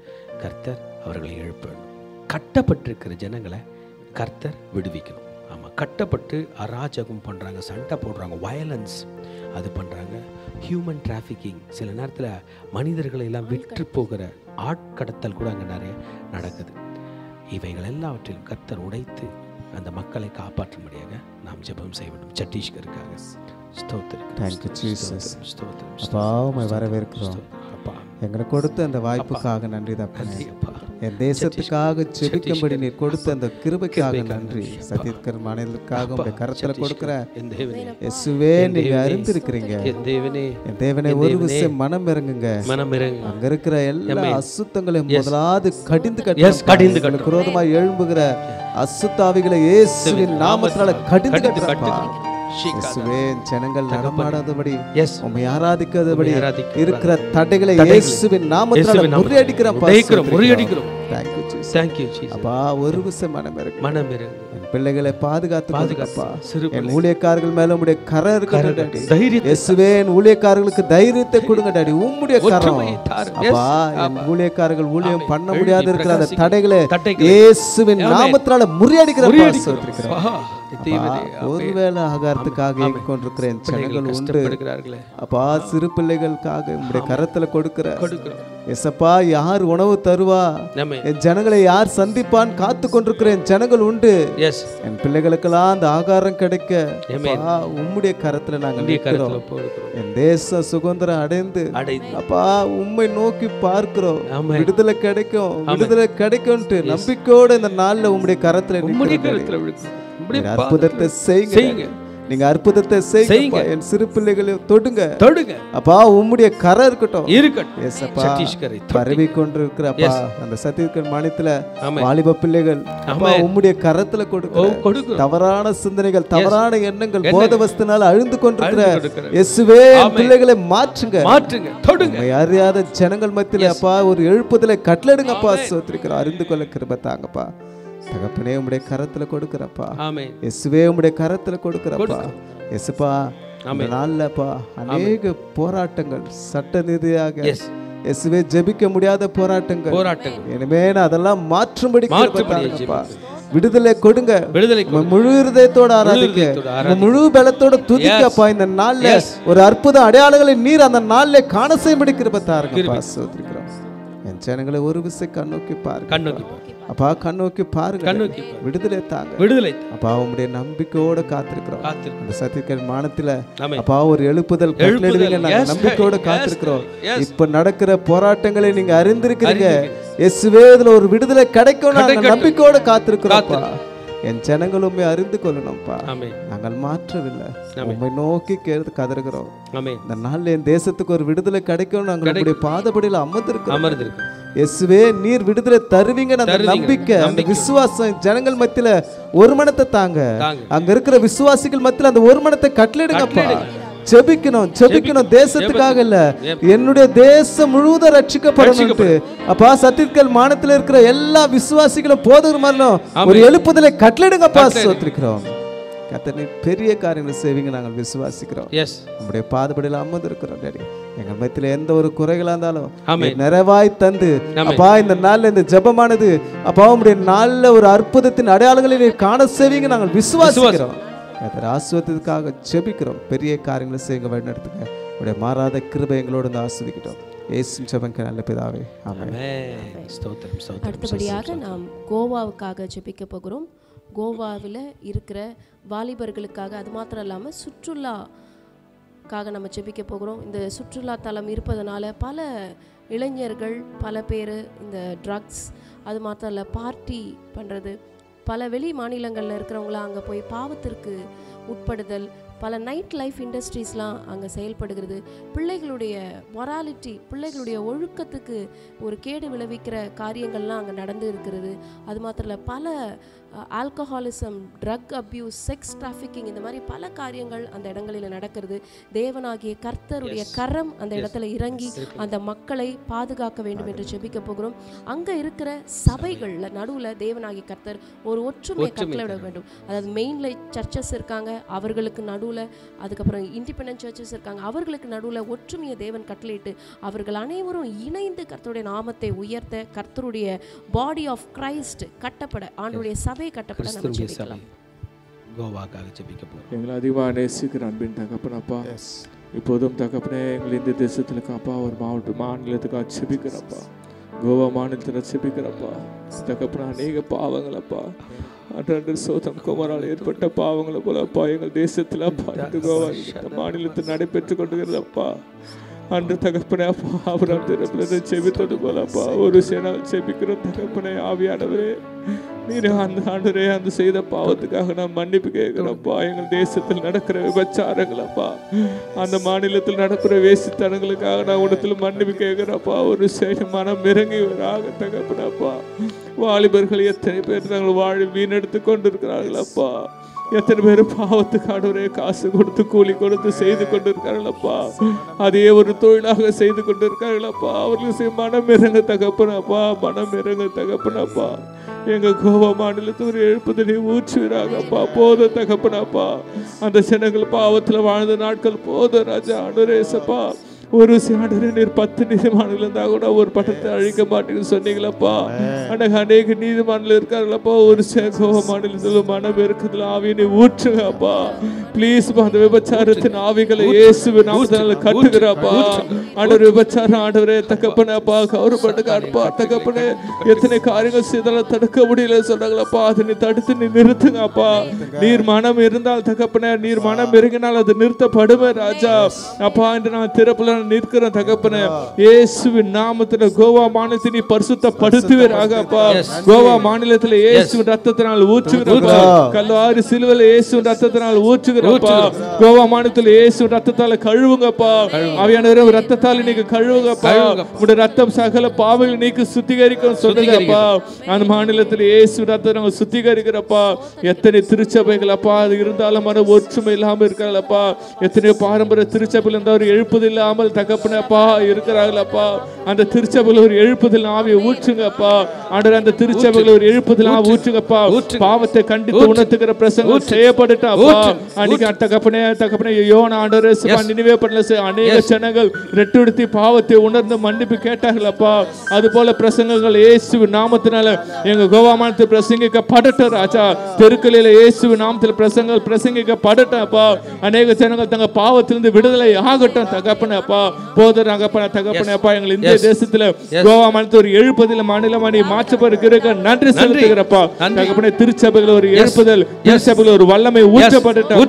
கர்த்தர் அவர்களை எழுப்ப வேண்டும். கட்டப்பட்டிருக்கிற ஜனங்களை கர்த்தர் விடுவிக்கணும். ஆமாம், கட்டப்பட்டு அராஜகம் பண்ணுறாங்க, சண்டை போடுறாங்க, வயலன்ஸ் அது பண்ணுறாங்க, ஹியூமன் டிராஃபிக்கிங், சில நேரத்தில் மனிதர்களை எல்லாம் விற்று போகிற ஆட்கடத்தல் கூட அங்கே நிறைய நடக்குது. இவைகள் எல்லாவற்றிலும் கர்த்தர் உடைத்து அந்த மக்களை காப்பாற்றும்படியாக நாம் ஜெபம் செய்ய வேண்டும். சத்தீஸ்கருக்காக ஸ்தோத்திரம். Thank you Jesus. ஸ்தோத்திரம். அப்பா உம்மை வரவேற்கிறோம். அப்பா எங்களுக்கு கொடுத்த அந்த வாய்ப்புக்காக நன்றி தப்பனே. அப்பா என் தேசத்துக்காக ஜெபிக்கும்படி நீர் கொடுத்த அந்த கிருபைக்காக நன்றி. சத்தீஸ்கர் மாநிலத்துக்காக உங்களுடைய கரத்துல கொடுக்கிற என் தேவனே, இயேசுவே நீங்க அறிந்திருக்கிறீங்க. என் தேவனே, என் தேவனே, ஒரு விஷயம் மனம் இறங்குங்க. மனம் இறங்கு. அங்க இருக்கிற எல்லா அசுத்தங்களையும் முதலாவது கடிந்து கடிந்து கட்டு விரோதமாக எழும்புகிற அசுத்தாவிகளை இயேசுவின் நாமத்தினால கடிந்து கட்டுப்பா. இயேசுவே, ஜனங்கள் நடமாடாதபடி, உம்மை ஆராதிக்காதபடி இருக்கிற தடைகளை இயேசுவின் நாமத்தினால முறியடிக்கிறோம். Thank you Jesus. அப்பா, ஒரு விஷயம் மனம் இறங்கு. மனம் இறங்கு. என் பிள்ளைகளை பாதுகாத்துப்பா. என் ஊழியக்காரர்கள் மேல உம்முடைய கரம் இருக்கட்டும். இயேசுவே, என் ஊழியக்காரர்களுக்கு தைரியத்தை கொடுங்க டாடி. உம்முடைய கரம் அப்பா, என் ஊழியக்காரர்கள் ஊழியம் பண்ண முடியாது இருக்கிற அந்த தடைகளை இயேசுவின் நாமத்தினால முறியடிக்கிறோம். ஒருவேளை ஆகாரத்துக்காக ஏங்கிக் கொண்டிருக்கிற என் ஜனங்கள் உண்டு அப்பா. சிறு பிள்ளைகளுக்காக உம்முடைய கரத்துல கொடுக்கிற எசப்பா, யார் உணவு தருவா, என் ஜனங்களை யார் சந்திப்பான் காத்து கொண்டிருக்கிற என் ஜனங்கள் உண்டு. என் பிள்ளைகளுக்கெல்லாம் அந்த ஆகாரம் கிடைக்க உம்முடைய கரத்துல நாங்கள் நிற்கிறோம். என் தேச சுதந்திரம் அடைந்து அப்பா உம்மை நோக்கி பார்க்கிறோம். விடுதலை கிடைக்கும், விடுதலை கிடைக்கும் நம்பிக்கையோட இந்த நாள்ல உம்முடைய கரத்துல அற்புதத்தை செய்யுங்க. நீங்க அற்புதத்தை செய்யுங்க. என் சிறு பிள்ளைகளை தொடுங்க அப்பா. உம்முடைய கரம் இருக்கட்டும். ஏசப்பா பரவி கொண்டிருக்கிற அப்பா அந்த சத்தீஸ்கர் மாநிலத்துல வாலிப பிள்ளைகள் அப்பா உம்முடைய கரத்துல கொடுக்க. தவறான சிந்தனைகள், தவறான எண்ணங்கள், போத வஸ்துனால அழிந்து கொண்டிருக்கிற இயேசுவே பிள்ளைகளை மாற்றுங்க. அறியாத ஜனங்கள் மத்தியில அப்பா ஒரு எழுப்புதலை கட்டளையிடுங்கப்பா. ஸ்தோத்திரிக்கிறோம். அறிந்து கொள்ள கிருபை தாங்கப்பா. தகப்பனே உம்முடைய கரத்துல கொடுக்கிறப்பா. இயேசுவே உம்முடைய கரத்துல கொடுக்கிறப்பா. இயேசுப்பா இந்த நாள்லப்பா அநேக போராட்டங்கள் சட்ட ரீதியாக இயேசுவே ஜெபிக்க முடியாத போராட்டங்கள். எனவே அதெல்லாம் மாற்றும்படி கிருபை விடுதலை கொடுங்க. முழு இருதயத்தோட ஆராதிக்க, முழு பலத்தோட துதிக்கப்பா. இந்த நாள்ல ஒரு அற்புத அடையாளங்களை நீர் அந்த நாள்ல காண செய்யும்படி கிருபை தாருங்கப்பா. ஸ்தோத்திரிக்கிறோம். என் ஜனங்களை ஒரு விசை கண்ணோக்கி பாருங்க அப்பா. கண்ணோக்கி பாருங்க. விடுதலை தாங்க. அப்பா உம்முடைய நம்பிக்கையோட காத்திருக்கிறோம். அந்த சத்தியக்கர் மானத்துல அப்பா ஒரு எழுப்புதல் கட்டளையிடுவீங்க. நாங்க நம்பிக்கையோட காத்திருக்கிறோம். இப்ப நடக்கிற போராட்டங்களை நீங்க அறிந்திருக்கிறீங்க. இயேசுவே இதுல ஒரு விடுதலை கிடைக்கும் நாங்க நம்பிக்கையோட காத்திருக்கிறோம்ப்பா. என் ஜனங்கள் உண்மை அறிந்து கொள்ளணும்ப்பா. நாங்கள் மாற்றவில்லை, உண்மை நோக்கி கேட்டு கதறுகிறோம். இந்த நாள்ல என் தேசத்துக்கு ஒரு விடுதலை கிடைக்கும் நாங்கள் உங்களுடைய பாதபடியில் அமர்ந்திருக்கோம். இயேசுவே நீர் விடுதலை தருவீங்க அந்த நம்பிக்கை, அந்த விசுவாசம் ஜனங்கள் மத்தியில ஒரு மனத்தை தாங்க. அங்க இருக்கிற விசுவாசிகள் மத்தியில அந்த ஒரு மனத்தை கட்டளையிடுங்கப்பா. ஜெபிக்கணும் தேசத்துக்காக இல்ல, என்னுடைய தேசம் முழுவதும் ரட்சிக்கப்படணும். அப்பா சத்தியக்கல் மாநிலத்தில் இருக்கிற எல்லா விசுவாசிகளும் போதகர் மாதிரிலும் ஒரு எழுப்புதலை கட்டளையிடுங்கப்பா. ஸ்தோத்திரிக்கிறோம். கர்த்தர் பெரிய காரியங்களை செய்வீங்க நாங்கள் விசுவாசிக்கிறோம். நம்முடைய பாதபடியில் அமர்ந்திருக்கிறோம் டாடி. எங்கள் மத்தியில எந்த ஒரு குறைகளா இருந்தாலும் நிறைவாய் தந்து அப்பா இந்த நாள்ல இந்த ஜெபமானது அப்பா உம்முடைய நாள்ல ஒரு அற்புதத்தின் அடையாளங்களை காண செய்வீங்க நாங்கள் விசுவாசிக்கிறோம். ஆசீர்வாதத்துக்காக ஜெபிக்கிறோம். பெரிய காரியங்களை செய்யுங்க, வழிநடத்துங்க. உடைய மாறாத கிருபை எங்களோடு ஆசீர்வதிக்கட்டும். இயேசு ஜெபங்க நல்ல பிதாவே, ஆமென். அடுத்தபடியாக நாம் கோவாவுக்காக ஜெபிக்க போகிறோம். கோவாவில் இருக்கிற வாலிபர்களுக்காக, அது மாத்திரம் இல்லாமல் சுற்றுலாக்காக நம்ம ஜெபிக்க போகிறோம். இந்த சுற்றுலா தலம் இருப்பதனால பல இளைஞர்கள் பல பேர் இந்த ட்ரக்ஸ், அது மாத்திரம் இல்லை பார்ட்டி பண்ணுறது, பல வெளி மாநிலங்களில் இருக்கிறவங்களாம் அங்கே போய் பாவத்திற்கு உட்படுதல், பல நைட் லைஃப் இண்டஸ்ட்ரீஸ்லாம் அங்கே செயல்படுகிறது. பிள்ளைகளுடைய மொராலிட்டி, பிள்ளைகளுடைய ஒழுக்கத்துக்கு ஒரு கேடு விளைவிக்கிற காரியங்கள்லாம் அங்கே நடந்து இருக்கிறது. அது மாத்திரம் இல்லை, பல alcoholism, drug abuse, sex trafficking, இந்த மாதிரி பல காரியங்கள் அந்த இடங்களில் நடக்கிறது. தேவனாகிய கர்த்தருடைய கரம் அந்த இடத்துல இறங்கி அந்த மக்களை பாதுகாக்க வேண்டும் என்று ஜெபிக்க போகிறோம். அங்கே இருக்கிற சபைகளில் நடுவில் தேவனாகிய கர்த்தர் ஒரு ஒற்றுமையை கட்டளையிட வேண்டும். அதாவது மெயின்ல சர்ச்சஸ் இருக்காங்க, அவர்களுக்கு நடுவில், அதுக்கப்புறம் இண்டிபெண்டன்ட் சர்ச்சஸ் இருக்காங்க, அவர்களுக்கு நடுவில் ஒற்றுமையை தேவன் கட்டளையிட்டு அவர்கள் அனைவரும் இணைந்து கர்த்தருடைய நாமத்தை உயர்த்த, கர்த்தருடைய பாடி ஆஃப் கிரைஸ்ட் கட்டப்பட, ஆண்டுடைய சபை கட்டப்பட நம்ம ஜெபிக்கலாம். கோவாக்காக ஜெபிக்க போறோம். எங்களை அதிகமாக நேசிக்கிற அன்பின் தகப்பனப்பா, இப்போதும் தகப்பனே எங்களை இந்த தேசத்துக்கு அப்பா ஒரு மாநிலத்துக்காக ஜெபிக்கிறப்பா, கோவா மாநிலத்தில் ஜெபிக்கிறப்பா. தகப்பன அநேக பாவங்களப்பா, அன்று சோதம் குமாரால் ஏற்பட்ட பாவங்களை போல அப்பா எங்கள் தேசத்தில் அப்பா இந்த கோவா மாநிலத்தில் நடைபெற்று கொண்டுகிறதப்பா. அன்று தகப்பனே அப்பா அவர் அந்த செபித்தது போலப்பா ஒரு சேனால் செபிக்கிறோம். தகப்பனே ஆவியானவரே, நீர் அந்த ஆண்டரே அந்த செய்த பாவத்துக்காக நான் மன்னிப்பு கேட்கிறப்பா. எங்கள் தேசத்தில் நடக்கிற விபச்சாரங்களப்பா, அந்த மாநிலத்தில் நடக்கிற வேசித்தனங்களுக்காக நான் உடத்தில் மன்னிப்பு கேட்கிறப்பா. ஒரு செயல் மனம் இறங்கியவராக தகப்பனப்பா. வாலிபர்கள் எத்தனை பேர் நாங்கள் வாழி வீணெடுத்து கொண்டிருக்கிறார்களப்பா. எத்தனை பேர் பாவத்துக்கு ஆண்டவரே காசு கொடுத்து கூலி கொடுத்து செய்து கொண்டிருக்கார்களப்பா. அதே ஒரு தொழிலாக செய்து கொண்டிருக்கார்களப்பா. அவர்களுக்கு மனம் இறங்க தகப்பனப்பா, மனம் இறங்க தகப்பனப்பா. எங்க கோவா மாநிலத்தில் ஒரு எழுப்புதலை ஊற்றுவீராகப்பா. போத தகப்பனப்பா, அந்த ஜனங்கள் பாவத்தில் வாழ்ந்த நாட்கள் போத ராஜா. ஆண்டவரேசப்பா, ஒரு ஆண்டவரே நீர் 10 நீதிமான்கள் இருந்தா கூட ஒரு பட்டத்தை அழிக்க மாட்டேன்னு சொன்னீங்களப்பா. ஆனால் அநேக நீதிமான்கள் இருக்காங்களப்பா. ஒரு கோவா மாநிலத்தில் மனம் இருக்குதுல ஆவியை ஊற்றுங்கப்பா ப்ளீஸ். அந்த விபச்சாரத்தின் ஆவிகளை இயேசுவின் நாமத்தினால கட்டுகிறாப்பா. ஆண்டவர் விபச்சாரம் ஆண்டவரே தகப்பனப்பா கௌரவப்பட்டுக்காப்பா. தகப்பனே எத்தனை காரியங்கள் செய்தாலும் தடுக்க முடியல சொன்னாங்களப்பா. அதை தடுத்து நீ நிறுத்துங்கப்பா. நீர் மனம் இருந்தால் தகப்பனே, நீர் மனம் இறங்கினால் அது நிறுத்தப்படுமே ராஜா. அப்பா என்று நான் திறப்புல நிற்கிறோம் தகப்பனே. இயேசுவின் நாமத்துல கோவா மாநிலத்தை நீ பரிசுத்தப்படுத்துவீராக அப்பா. கோவா மாநிலத்துல இயேசுவின் ரத்தத்தினால் ஊற்றுகிறப்பா. கல்வாரி சிலுவையில இயேசுவின் ரத்தத்தினால் ஊற்றுகிறப்பா. கோவா மாநிலத்துல இயேசுவின் ரத்தத்தால கழுவுங்கப்பா. ஆவியானவரே ரத்தத்தால நீங்க கழுவுங்கப்பா. உடைய ரத்தம் சகல பாவங்களை நீக்கு சுத்திகரிக்கும் சொல்லுங்கப்பா. அந்த மாநிலத்துல இயேசுவின் ரத்தத்தை நாங்க சுத்திகரிக்கிறப்பா. எத்தனை திருச்சபைகள் அப்பா அது இருந்தாலும் மன ஒற்றுமை இல்லாம இருக்கிறாங்களப்பா. எத்தனை பாரம்பரிய திருச்சபையில் இருந்தவர் எழுப்புதல் இல்லாமல் தகப்பனப்பா இருக்கிறார்களப்பா. அந்த திருச்சபையில் ஒரு எழுப்புதல் ஆவியை ஊற்றுங்கப்பா. ஆண்டவரே அந்த திருச்சபையில் ஒரு எழுப்புதல் ஆவி ஊற்றுங்கப்பா. பாவத்தை கண்டித்து உணர்த்துகிற பிரசங்கம் செய்யப்பட்டுட்டாப்பா. அன்னைக்கு தகப்பனே யோனா ஆண்டவரே நினைவே பண்ணல அநேக ஜனங்கள் ரெட்டுடுத்தி பாவத்தை உணர்ந்து மன்னிப்பு கேட்டார்களப்பா. அது போல பிரசங்கங்கள் இயேசுவின் நாமத்தினால எங்க கோவா மாநிலத்தில் பிரசங்கிக்கப்படட்டும் ராஜா. தெருக்களில் இயேசுவின் நாமத்தில் பிரசங்கங்கள் பிரசங்கிக்கப்படட்டப்பா. அநேக ஜனங்கள் தங்க பாவத்திலிருந்து விடுதலை ஆகட்டும் தகப்பனப்பா. போதர் தகப்பனப்பா எங்கள் இந்திய தேசத்துல கோவா மாநிலத்தில் ஒரு எழுப்புதல் மாநிலமானி மாற்றப்படுகிற நன்றி செலுத்துகிறப்பா. தகப்பனே திருச்சபையில் ஒரு எழுப்புதல், திருச்சபையில் ஒரு வல்லமை ஊற்றப்படட்டும்.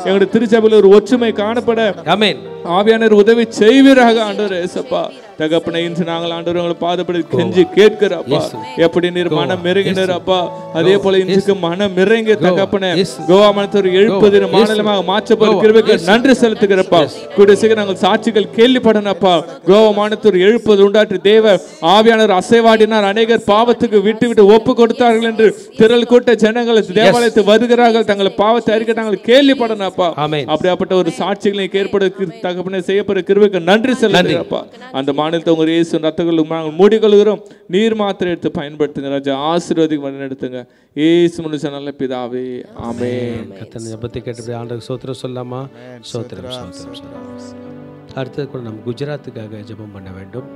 எங்களுடைய திருச்சபையில் ஒரு ஒற்றுமை காணப்பட ஆமென். ஆவியானவர் உதவி செய்வீராக ஆண்டவரே இயேசுப்பா. தகப்பனே இன்று நாங்கள் ஆண்டவரே உங்களை பாதப்படி கெஞ்சி கேட்கிறப்பா. எப்படி நீர் மனம் இறங்கினர் அப்பா, அதே போல இன்றைக்கு மனம் இறங்கி தகப்பனே கோவா மாநிலத்தை எழுப்புதல் மாநிலமாக மாற்றப்படுகிறதுக்கு நன்றி செலுத்துகிறப்பா. கூடிய சீக்கிரம் நாங்கள் சாட்சிகள் கேள்விப்படனப்பா. கோவா மாநிலத்தில் எழுப்பது உண்டாற்றி தேவ ஆவியானவர் அசைவாடினார். அநேகர் பாவத்துக்கு விட்டு விட்டு ஒப்பு கொடுத்தார்கள் என்று திரள் கூட்ட ஜனங்கள் தேவாலயத்தை வருகிறார்கள். தங்கள் பாவத்தை அறிக்கை நாங்கள் கேள்விப்படனப்பா. அப்படியாப்பட்ட ஒரு சாட்சிகளை ஏற்படுத்த தகப்பனே செய்யப்படுற கிருபைக்கு நன்றி செலுத்துகிறப்பா. அந்த மாநிலத்தை உங்க இயேசு ரத்தங்கள் நாங்கள் மூடிக்கொள்கிறோம். நீர் மாத்திரை எடுத்து பயன்படுத்துங்க ராஜா. ஆசீர்வாதிக்கு எடுத்துங்க இயேசு மனுஷ நல்ல பிதாவே ஆமென். கர்த்தர் ஜெபத்தை கேட்டு ஆண்டவருக்கு ஸ்தோத்திரம் சொல்லாமா? ஸ்தோத்திரம் ஸ்தோத்திரம் ஸ்தோத்திரம். அடுத்தது கூட நம்ம குஜராத்துக்காக ஜெபம் பண்ண வேண்டும்.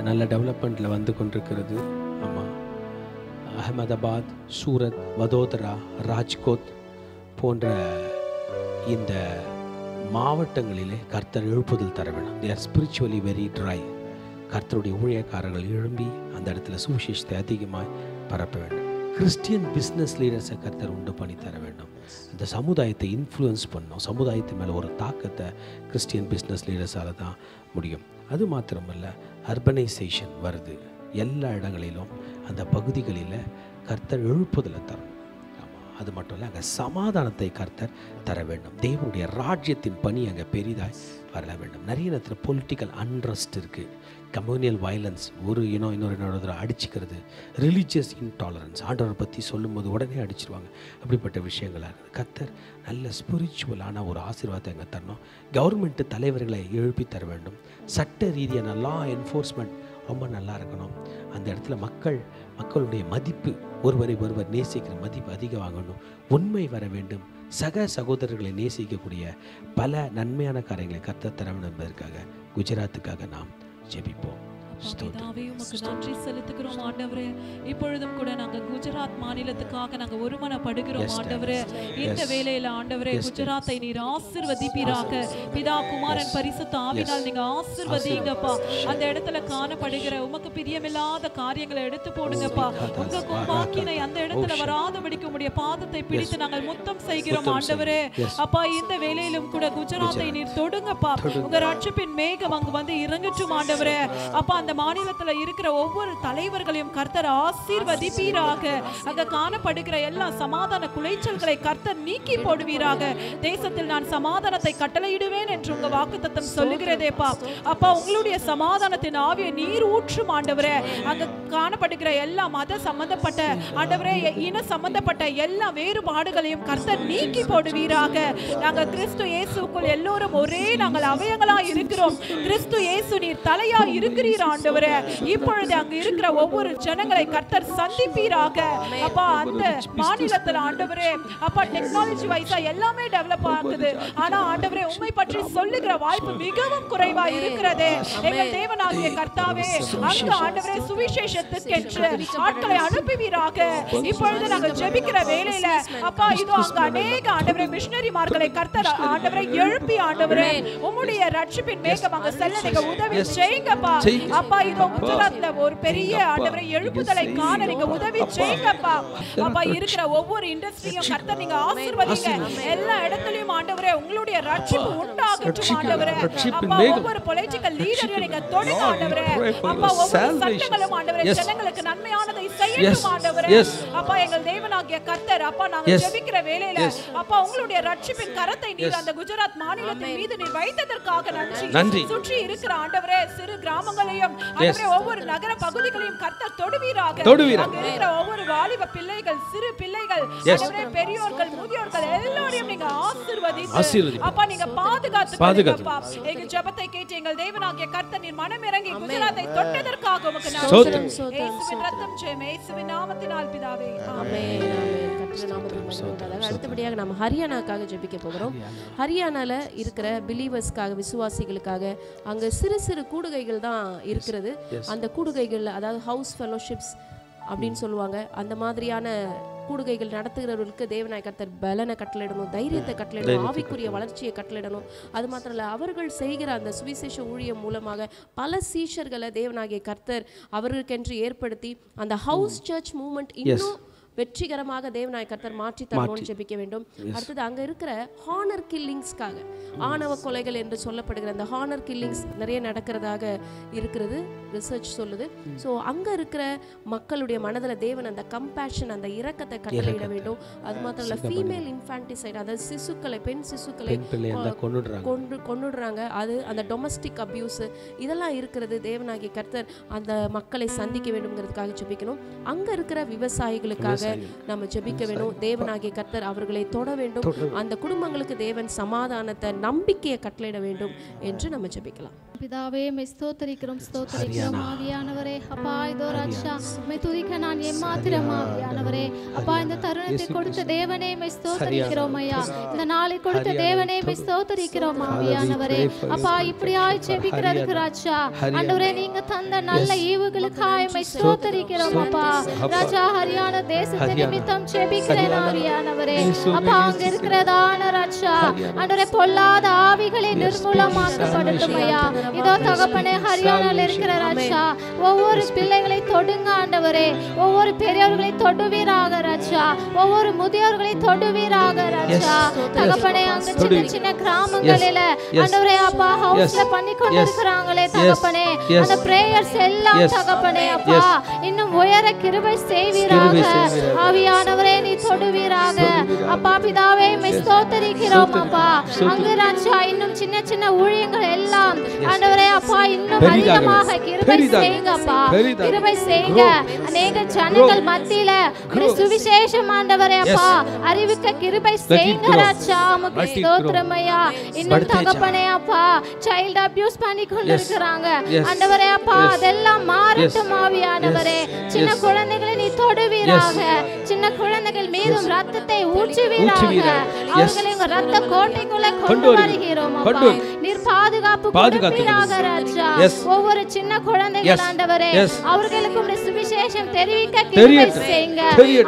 நல்ல டெவலப்மெண்ட்டில் வந்து கொண்டிருக்கிறது. ஆமாம், அகமதாபாத், சூரத், வதோதரா, ராஜ்கோட் போன்ற இந்த மாவட்டங்களிலே கர்த்தர் எழுப்புதல் தர வேண்டும். They are spiritually very try. கர்த்தருடைய ஊழியக்காரர்கள் எழும்பி அந்த இடத்துல சுவிசேஷத்தை அதிகமாக பரப்ப வேண்டும். கிறிஸ்டியன் பிஸ்னஸ் லீடர்ஸை கர்த்தர் உண்டு பண்ணி தர வேண்டும். இந்த சமுதாயத்தை இன்ஃப்ளூயன்ஸ் பண்ணணும். சமுதாயத்து மேலே ஒரு தாக்கத்தை கிறிஸ்டியன் பிஸ்னஸ் லீடர்ஸால் தான் முடியும். அது மாத்திரமல்ல, அர்பனைசேஷன் வருது எல்லா இடங்களிலும். அந்த பகுதிகளில் கர்த்தர் எழுப்புதலை தரும். அது மட்டும் இல்லை, அங்கே சமாதானத்தை கர்த்தர் தர வேண்டும். தேவனுடைய ராஜ்யத்தின் பணி அங்கே பெரிதாய் வர வேண்டும். நிறைய நேரத்தில் பொலிட்டிக்கல் அன்ரெஸ்ட் இருக்குது. கம்யூனியல் வயலன்ஸ், ஒரு இன்னொரு அடிச்சுக்கிறது, ரிலீஜியஸ் இன்டாலரன்ஸ், ஆண்டவரை பற்றி சொல்லும்போது உடனே அடிச்சிருவாங்க. அப்படிப்பட்ட விஷயங்களாக இருக்குது. கர்த்தர் நல்ல ஸ்பிரிச்சுவலான ஒரு ஆசீர்வாதத்தை அங்கே தரணும். கவர்மெண்ட்டு தலைவர்களை எழுப்பி தர வேண்டும். சட்ட ரீதியான லா என்ஃபோர்ஸ்மெண்ட் ரொம்ப நல்லா இருக்கணும். அந்த இடத்துல மக்களுடைய மதிப்பு, ஒருவரை ஒருவர் நேசிக்கிற மதிப்பு அதிகம் வாங்கணும். உண்மை வர வேண்டும். சக சகோதரர்களை நேசிக்கக்கூடிய பல நன்மையான காரியங்களை கர்த்தர் தர வேண்டும் என்பதற்காக குஜராத்துக்காக நாம் ஜெபிப்போம். நன்றி செலுத்துகிறோம் ஆண்டவரே. இப்பொழுதும் கூட நாங்க குஜராத் மாநிலத்துக்காக நாங்க ஒருமனப்படுகிறோம் ஆண்டவரே. இந்த வேளையில ஆண்டவரே குஜராத்தை நீர் ஆசீர்வதிப்பீராக. பிதா குமாரன் பரிசுத்த ஆவியால் நீங்க ஆசீர்வதிங்கப்பா. அந்த இடத்துல காணப்படுகிற உமக்கு பிரியமில்லாத காரியங்களை எடுத்து போடுங்கப்பா. உங்க கோபாக்கினை அந்த இடத்துல வராதபடிக்கு உம்முடைய பாதத்தை பிடித்து நாங்கள் முத்தம் செய்கிறோம் ஆண்டவரே. அப்பா, இந்த வேளையிலும் கூட குஜராத்தை நீர் தொடுங்கப்பா. உங்க ரட்சிப்பின் மேகம் அங்கு வந்து இறங்கட்டும் ஆண்டவரே. அப்பா, அந்த மாநிலத்துல இருக்கிற ஒவ்வொரு தலைவர்களையும் கர்த்தர் ஆசீர்வதிப்பீராக. அங்க காணப்படுகிற எல்லா சமாதான குலைச்சல்களை கர்த்தர் நீக்கி போடுவீராக. தேசத்தில் நான் சமாதானத்தை கட்டளையிடுவேன் என்று உங்க வாக்குத்தத்தம் சொல்லுகிறதேப்பா. அப்பா, உங்களுடைய சமாதானத்தின் ஆவியை நீர் ஊற்றும் ஆண்டவரே. அங்க காணப்படுகிற எல்லா மத சம்பந்தப்பட்ட ஆண்டவரே, இன சம்பந்தப்பட்ட எல்லா வேறுபாடுகளையும் கர்த்தர் நீக்கி போடுவீராக. நாங்கள் கிறிஸ்து இயேசுக்குள் எல்லோரும் ஒரே நாங்கள் அவயங்களா இருக்கிறோம். கிறிஸ்து இயேசு நீர் தலையா இருக்கிறீர் ஆண்டவரே. இப்பொழுது அங்க இருக்கிற ஒவ்வொரு ஜனங்களை கர்த்தர் சந்திப்பீராக. அப்பா, அந்த மாநிலத்துல ஆண்டவரே அப்பா டெக்னாலஜி வைஸா எல்லாமே டெவலப் ஆகுது. ஆனா ஆண்டவரே உம்மை பற்றி சொல்லுகிற வாய்ப்பு மிகவும் குறைவா இருக்கிறது. எங்கள் தேவனாகிய கர்த்தாவே, அங்க ஆண்டவரே சுவிசேஷத்துக்கென்று ஆட்களை அனுப்புவீராக. இப்பொழுது நாங்கள் ஜெபிக்கிற வேளையில அப்பா இதோ அங்க அநேக ஆண்டவரே மிஷனரிமார்களை கர்த்தர் ஆண்டவரே எழுப்பி ஆண்டவரே உம்முடைய ரட்சிப்பின் மேகம் அங்க செல்ல நீங்க உதவி செய்யுங்கப்பா. அப்பா இதோ குஜராத்ல ஒரு பெரிய ஆண்டவரே எழுப்புதலை காண நீங்க உதவி செய்யுங்கப்பா. அப்பா இருக்கிற ஒவ்வொரு இண்டஸ்ட்ரியும் கர்த்தர் நீங்க ஆசீர்வதிங்க. எல்லா இடத்துலயும் ஆண்டவரே உங்களுடைய ரட்சிப்பு உண்டாகட்டும் ஆண்டவரே. அப்பா ஒவ்வொரு பொலிட்டிக்கல் லீடரையும் நீங்க தொடுங்க ஆண்டவரே. அப்பா ஒவ்வொரு சட்டங்களும் ஆண்டவரே ஜனங்களுக்கு நன்மையானதை செய்யட்டும் ஆண்டவரே. அப்பா எங்கள் தேவனாகிய கர்த்தர் அப்பா நாங்க ஜெபிக்கிற வேளையில அப்பா உங்களுடைய ரட்சிப்பின் கரத்தை நீர் அந்த குஜராத் மாநிலத்தின் மீது நீர் வைத்ததற்காக நன்றி. சுற்றி இருக்கிற ஆண்டவரே சிறு கிராமங்களையும் ஆண்டவரே ஒவ்வொரு நகர பகுதிகளையும் கர்த்தர் தொடுவீராக. அங்க இருக்கிற ஒவ்வொரு வாலிப பிள்ளைகள் சிறு பிள்ளைகள் ஆண்டவரே பெரியோர்கள் முதியோர்கள் எல்லாரையும் நீங்க ஆசீர்வதித்து அப்பா நீங்க பாதுகாத்துக்கோங்கப்பா. எங்க ஜெபத்தை கேட்டு எங்கள் தேவனாகிய கர்த்தர் நீர் மனம் இறங்கி குஜராத்தை தொட்டதற்காக உமக்கு நன்றி. இயேசுவின் ரத்தம் ஜெயம் இயேசுவின் நாமத்தினால் பிதாவே ஆமென். கர்த்தருடைய நாமத்தில் மகிமை உண்டாவதாக. அடுத்தபடியாக நாம் ஹரியானாக்காக ஜெபிக்க போகிறோம். ஹரியானால இருக்கிற பிலீவர்ஸ்க்காக விசுவாசிகளுக்காக அங்க சிறு சிறு கூடுகைகள் தான் இருக்கிறது. அந்த கூடுகைகள் அதாவது ஹவுஸ் ஃபெலோஷிப்ஸ் அப்படின்னு சொல்லுவாங்க. அந்த மாதிரியான கூடுகைகள் நடத்துகிறவர்களுக்கு தேவனாய் கர்த்தர் பலனை கட்டளையிடணும், தைரியத்தை கட்டளையிடணும், ஆவிக்குரிய வளர்ச்சியை கட்டளையிடணும். அது மாத்திரம் இல்லை, அவர்கள் செய்கிற அந்த சுவிசேஷ ஊழியம் மூலமாக பல சீஷர்களை தேவனாகிய கர்த்தர் அவர்களுக்கென்று ஏற்படுத்தி அந்த ஹவுஸ் சர்ச் மூவ்மெண்ட் இன்னும் வெற்றிகரமாக தேவனாய் கர்த்தர் மாற்றி தருவோம் ஜெபிக்க வேண்டும். அடுத்தது அங்க இருக்கிற ஹானர் கில்லிங்ஸ்க்காக, ஆணவ கொலைகள் என்று சொல்லப்படுகிற அந்த ஹானர் கில்லிங்ஸ் நிறைய நடக்கிறதாக இருக்கிறது, ரிசர்ச் சொல்லுது. ஸோ அங்க இருக்கிற மக்களுடைய மனதில் தேவன் அந்த கம்பேஷன் அந்த இரக்கத்தை கட்டளையிட வேண்டும். அது மாத்திரம் இல்லை, ஃபீமேல் இன்ஃபான்டிசைட் அதாவது சிசுக்களை பெண் சிசுக்களை கொன்னுடுறாங்க. அது அந்த டொமஸ்டிக் அபியூஸ் இதெல்லாம் இருக்கிறது. தேவனாகிய கர்த்தர் அந்த மக்களை சந்திக்க வேண்டும்ங்கிறதுக்காக ஜெபிக்கணும். அங்க இருக்கிற விவசாயிகளுக்காக நம்ம ஜெபிக்க வேண்டும். தேவனாகிய கர்த்தர் அவர்களை தொட வேண்டும். அந்த குடும்பங்களுக்கு தேவன் சமாதானத்தை நம்பிக்கையை கட்டளையிட வேண்டும் என்று நம்ம ஜெபிக்கலாம். பிதாவே மை ஸ்தோத்திரிக்கிறோம் ஸ்தோத்திரிக்கிறோம் ஆவியானவரே. அப்பா இதோ ராஜா மை துதிக்க நான் எம்மாத்திரம் ஆவியானவரே. அப்பா இந்த தருணத்தை கொடுத்த தேவனே மை ஸ்தோத்திரிக்கிறோம் ஐயா. இந்த நாளை கொடுத்த தேவனே மை ஸ்தோத்திரிக்கிறோம் ஆவியானவரே. அப்பா இப்படியாய் ஜெபிக்கிறதுக்கு ராஜா ஆண்டவரே நீங்க தந்த நல்ல ஈவுகளுக்காய் மை ஸ்தோத்திரிக்கிறோம் அப்பா. ராஜா ஹரியானா தேசத்தை நிமித்தம் ஜெபிக்கிறேன் ஆவியானவரே. அப்பா அங்க இருக்கிறதான ராஜா ஆண்டவரே பொல்லாத ஆவிகளை நிர்மூலமாக்கப்படட்டும் ஐயா. இதோ தகப்பனே ஹரியானால இருக்கிற ராஜா ஒவ்வொரு பிள்ளைகளை தொடுங்க ஆண்டவரே. ஒவ்வொரு பெரியவர்களை தொடுவீராக ராஜா. ஒவ்வொரு முதியோர்களை தொடுவீராக ராஜா. தகப்பனே அங்க சின்ன சின்ன கிராமங்களில ஆண்டவரே அப்பா ஹவுஸ்ல பண்ணி கொண்டிருக்கிறாங்களே தகப்பனே, அந்த பிரேயர்ஸ் எல்லாம் தகப்பனே அப்பா இன்னும் உயர கிருபை செய்வீராக. ஆவியானவரே நீ தொடுவீராக அப்பா. பிதாவே மை ஸ்தோத்திரிக்கிறோம் அப்பா. அங்கு ராஜா இன்னும் சின்ன சின்ன ஊழியங்கள் எல்லாம் ஆண்டவரே அப்பா இன்னும் அதிகமாக கிருபை செய்யுங்க அப்பா. கிருபை செய்யுங்க. அநேக ஜனங்கள் மத்தியில ஒரு சுவிசேஷம் ஆண்டவரே அப்பா அறிவிக்க கிருபை செய்யுங்க ராஜா. உமக்கு ஸ்தோத்திரம் ஐயா. இன்னும் தகப்பனே அப்பா சைல்ட் அபியூஸ் பண்ணி கொண்டிருக்கிறாங்க ஆண்டவரே அப்பா அதெல்லாம் மாறட்டும் ஆவியானவரே. சின்ன குழந்தைகளை நீ தொடுவீராக. சின்ன குழந்தைகள் மீதும் ரத்தத்தை ஊற்றுவீராக. அவர்களை உங்க ரத்த கோட்டைக்குள்ள கொண்டு வருகிறோம் அப்பா. நீர் பாதுகாப்பு கொடுப்பீராக ராஜா. ஒவ்வொரு சின்ன குழந்தைகள் ஆண்டவரே அவர்களுக்கு உம்முடைய சுவிசேஷம் தெரிவிக்க கிருபை செய்யுங்க.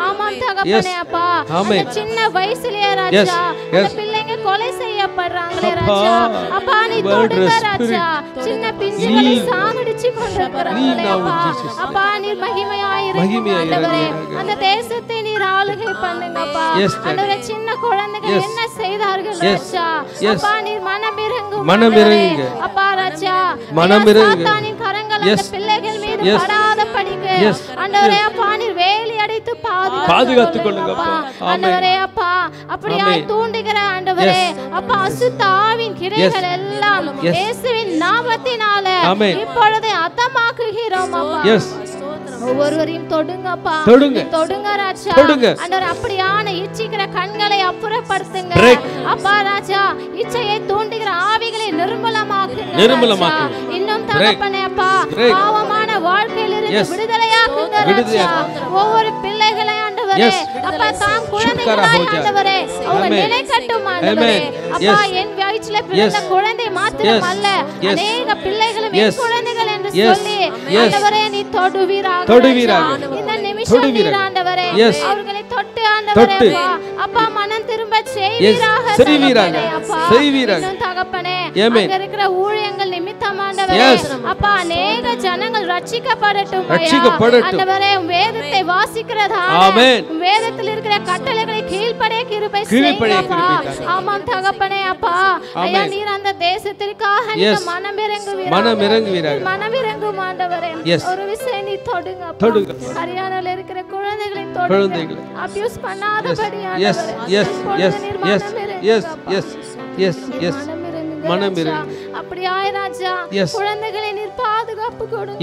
ஆமாம் தகப்பனே அப்பா. அந்த சின்ன வயசுலயே ராஜா அந்த பிள்ளைங்க கொலை செய்யப்படுறாங்களே ராஜா. அப்பா நீ தொடுங்க ராஜா. சின்ன பிஞ்சுகளை சாகடிச்சு கொண்டிருக்கிறாங்களே அப்பா. அப்பா நீர் மகிமையாயிருக்கும் ஆண்டவரே. அந்த தேசத்தை நீர் ஆளுகை பண்ணுங்க அப்பா. ஆண்டவரே சின்ன குழந்தைகள் என்ன செய்தார்கள் ராஜா. அப்பா நீர் மனமிரங்கும் அப்பா ராஜா. சாத்தானின் கரங்கள் அந்த பிள்ளைகள் மீது படாதபடிக்கு ஆண்டவரே அப்பா நீர் வேலி அடைத்து பாதுகாத்துக் கொள்ளுங்க அப்பா. ஆண்டவரே அப்பா அப்படியே தூண்டுகிற ஆண்டவரே அப்பா அசுத்த ஆவின் கிரைகள் எல்லாம் இயேசுவின் நாமத்தினால இப்பொழுது அத்தமாக்குகிறோம் அப்பா. ஒவ்வொருவரையும் தொடுங்கப்பா. தொடுங்க ராஜா. ஆண்டவரே அப்படியான இச்சிக்கிற கண்களை அப்புறப்படுத்துங்க அப்பா ராஜா. இச்சையை தூண்டுகிற ஆவிகளை நிர்மூலமாக்குங்க. இன்னும் தகப்பனே அப்பா பாவமான வாழ்க்கையிலிருந்து விடுதலையாக்குங்க ராஜா. ஒவ்வொரு பிள்ளைகளை ஆண்டவரே அப்பா தாம் குழந்தைகளாய் ஆண்டவரே அவங்க நிலை கட்டும் ஆண்டவரே. அப்பா என் வயிற்றிலே பிறந்த குழந்தை மாத்திரமல்ல அநேக பிள்ளைகளும் என் குழந்தைகள் என்று சொல்லி ஆண்டவரே நீ தொடுவீராக. இந்த நிமிஷம் நீர் ஆண்டவரே அவர்களை தொட்டு ஆண்டவரே அப்பா மனம் திரும்ப செய்வீராக அப்பா. இன்னும் தகப்பனே அங்க இருக்கிற ஊழியங்கள் நிமித்தம் ஆண்டவரே அப்பா அப்பா அநேக ஜனங்கள் ரட்சிக்கப்படட்டும் ஐயா. ரட்சிக்கப்படட்டும். ஆண்டவரே வேதத்தை வாசிக்கிறதால ஆமென். வேதத்தில் இருக்கிற கட்டளைகளை கீழ்ப்படிய கிருபை கீழ்ப்படிய செய்யுங்கப்பா. கிருபை தாரும். ஆமாம் தகப்பனே அப்பா. ஐயா நீர் அந்த தேசத்திற்காக நீர் மனமிறங்குவீராக. மனமிறங்கும் ஆண்டவரே. ஒரு விஷயம் நீ தொடுங்க அப்பா. ஹரியானால இருக்கிற குழந்தைகளை தொடுங்க. அபியூஸ் பண்ணாதபடி அப்படியாய் ராஜா குழந்தைகளை நீர் பாதுகாப்பு கொடுங்க.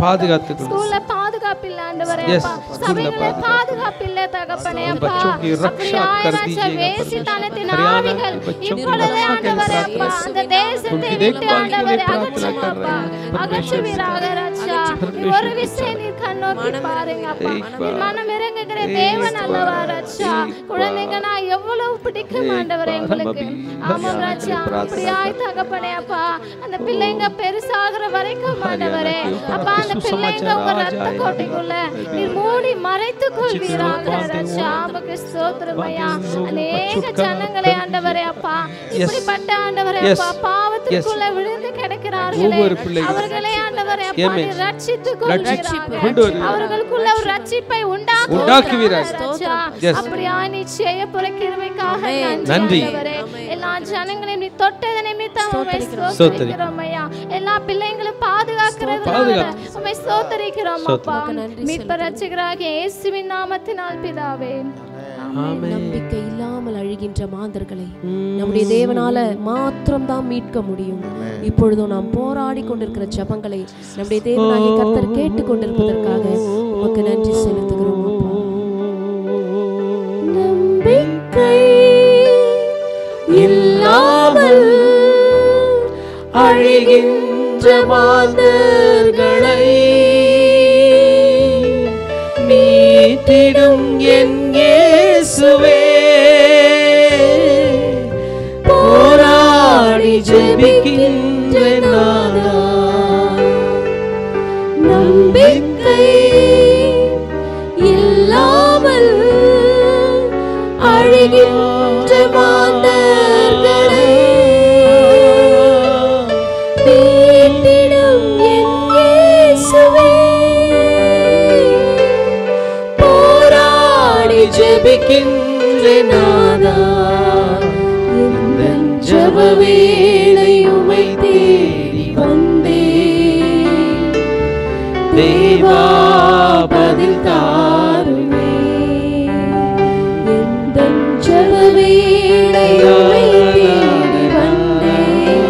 பாதுகாத்து ஸ்கூல்ல பாதுகாப்பு இல்ல ஆண்டவரே அப்பா. சபையில பாதுகாப்பு இல்ல தகப்பனே அப்பா. அப்படியாய் ராஜா வேசித்தனத்தின் ஆவிகள் இப்பொழுதே ஆண்டவரே அப்பா அந்த தேசத்தை விட்டு ஆண்டவரே அகற்றுங்க அப்பா. அகற்றுவீராக ராஜா. ஒரு விஷயம் நீர் கண்ணோக்கி பாருங்க அப்பா. மனம் இறங்குகிற தேவன் அல்லவா ராஜா. குழந்தைங்க நான் எவ்வளவு பிடிக்கும் ஆண்டவரே எங்களுக்கு. ஆமாம் ராஜா. அப்படியாய் தகப்பனே அப்பா அந்த பிள்ளைங்க பெருசாகிற வரைக்கும் ஆண்டவரே அப்பா அந்த பிள்ளைங்க உங்க ரத்த கோட்டைக்குள்ள நீர் மூடி மறைத்துக் கொள்வீராக ராஜா. உமக்கு ஸ்தோத்திரம் ஐயா. அநேக ஜனங்களே ஆண்டவரே அப்பா இப்படிப்பட்ட ஆண்டவரே அப்பா பாவத்துக்குள்ள விழுந்து கிடக்கிறார்களே அவர்களே ஆண்டவரே அப்பா நீர் ரட்சித்துக் கொள்வீராக. அவர்களுக்குள்ள ஒரு ரட்சிப்பை உண்டாக்குவீராக ராஜா. அப்படியாய் நீ செய்ய போற கிருபைக்காக நன்றி ஆண்டவரே. எல்லா ஜனங்களையும் நீ தொட்டத நிமித்தம் உம்மை ஸ்தோத்திரிக்கிறோம் ஐயா. எல்லா பிள்ளைங்களும் பாதுகாக்கிறதுனால உம்மை ஸ்தோத்திரிக்கிறோம் அப்பா. மீட்பர் இரட்சகராகிய இயேசுவின் நாமத்தினால் பிதாவே ஆமென். நம்பிக்கை இல்லாமல் அழுகின்ற மாந்தர்களை நம்முடைய தேவனால மாத்திரம் தான் மீட்க முடியும். இப்பொழுதும் நாம் போராடி கொண்டிருக்கிற ஜெபங்களை நம்முடைய தேவனாகிய கர்த்தர் கேட்டுக் கொண்டிருப்பதற்காக உமக்கு நன்றி செலுத்துகிறோம் அப்பா. நம்பிக்கை இல்லாமல் அழுகின்ற மாந்தர்களை மீட்டிடும் என் இயேசுவே போராடி ஜெபிக்கின்ற நாதா. நம்பிக்கை இல்லாமல் அழுகின்ற மாந்தர்களை மீட்டிடும் என் இயேசுவே போராடி ஜெபிக்கின்ற நாதா. எந்தன் ஜெப வேளை உம்மை தேடி வந்தேன் தேவா பதில் தாருமே. எந்தன் ஜெப வேளை உம்மை தேடி வந்தேன்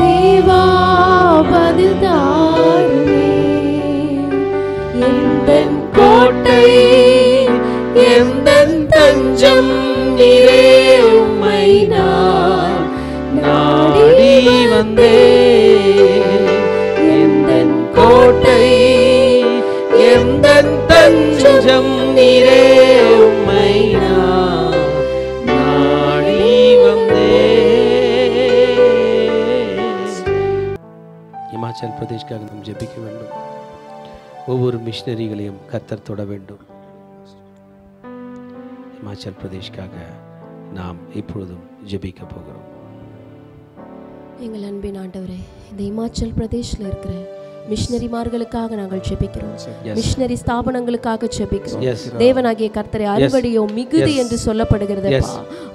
தேவா பதில் தாருமே. எந்தன் கோட்டை எந்தன் தஞ்சம் நீரே உம்மை நான் நாடி வந்தேன். எந்தன் கோட்டை எந்தன் தஞ்சம் நீரே உம்மை நான் நாடி வந்தேன். இமாச்சல் பிரதேஷ்காக நாம் ஜெபிக்க வேண்டும். ஒவ்வொரு மிஷனரிகளையும் கர்த்தர் தொட வேண்டும். இமாச்சல் பிரதேஷ்காக நாம் இப்பொழுதும் ஜெபிக்க போகிறோம். எங்கள் அன்பின் ஆண்டவரே, இந்த இமாச்சல் பிரதேஷ்ல இருக்கிற மிஷனரிமார்களுக்காக நாங்கள் ஜெபிக்கிறோம். மிஷனரி ஸ்தாபனங்களுக்காக ஜெபிக்கிறோம். தேவனாகிய கர்த்தரே அறுவடையோ மிகுதி என்று சொல்லப்படுகிறது.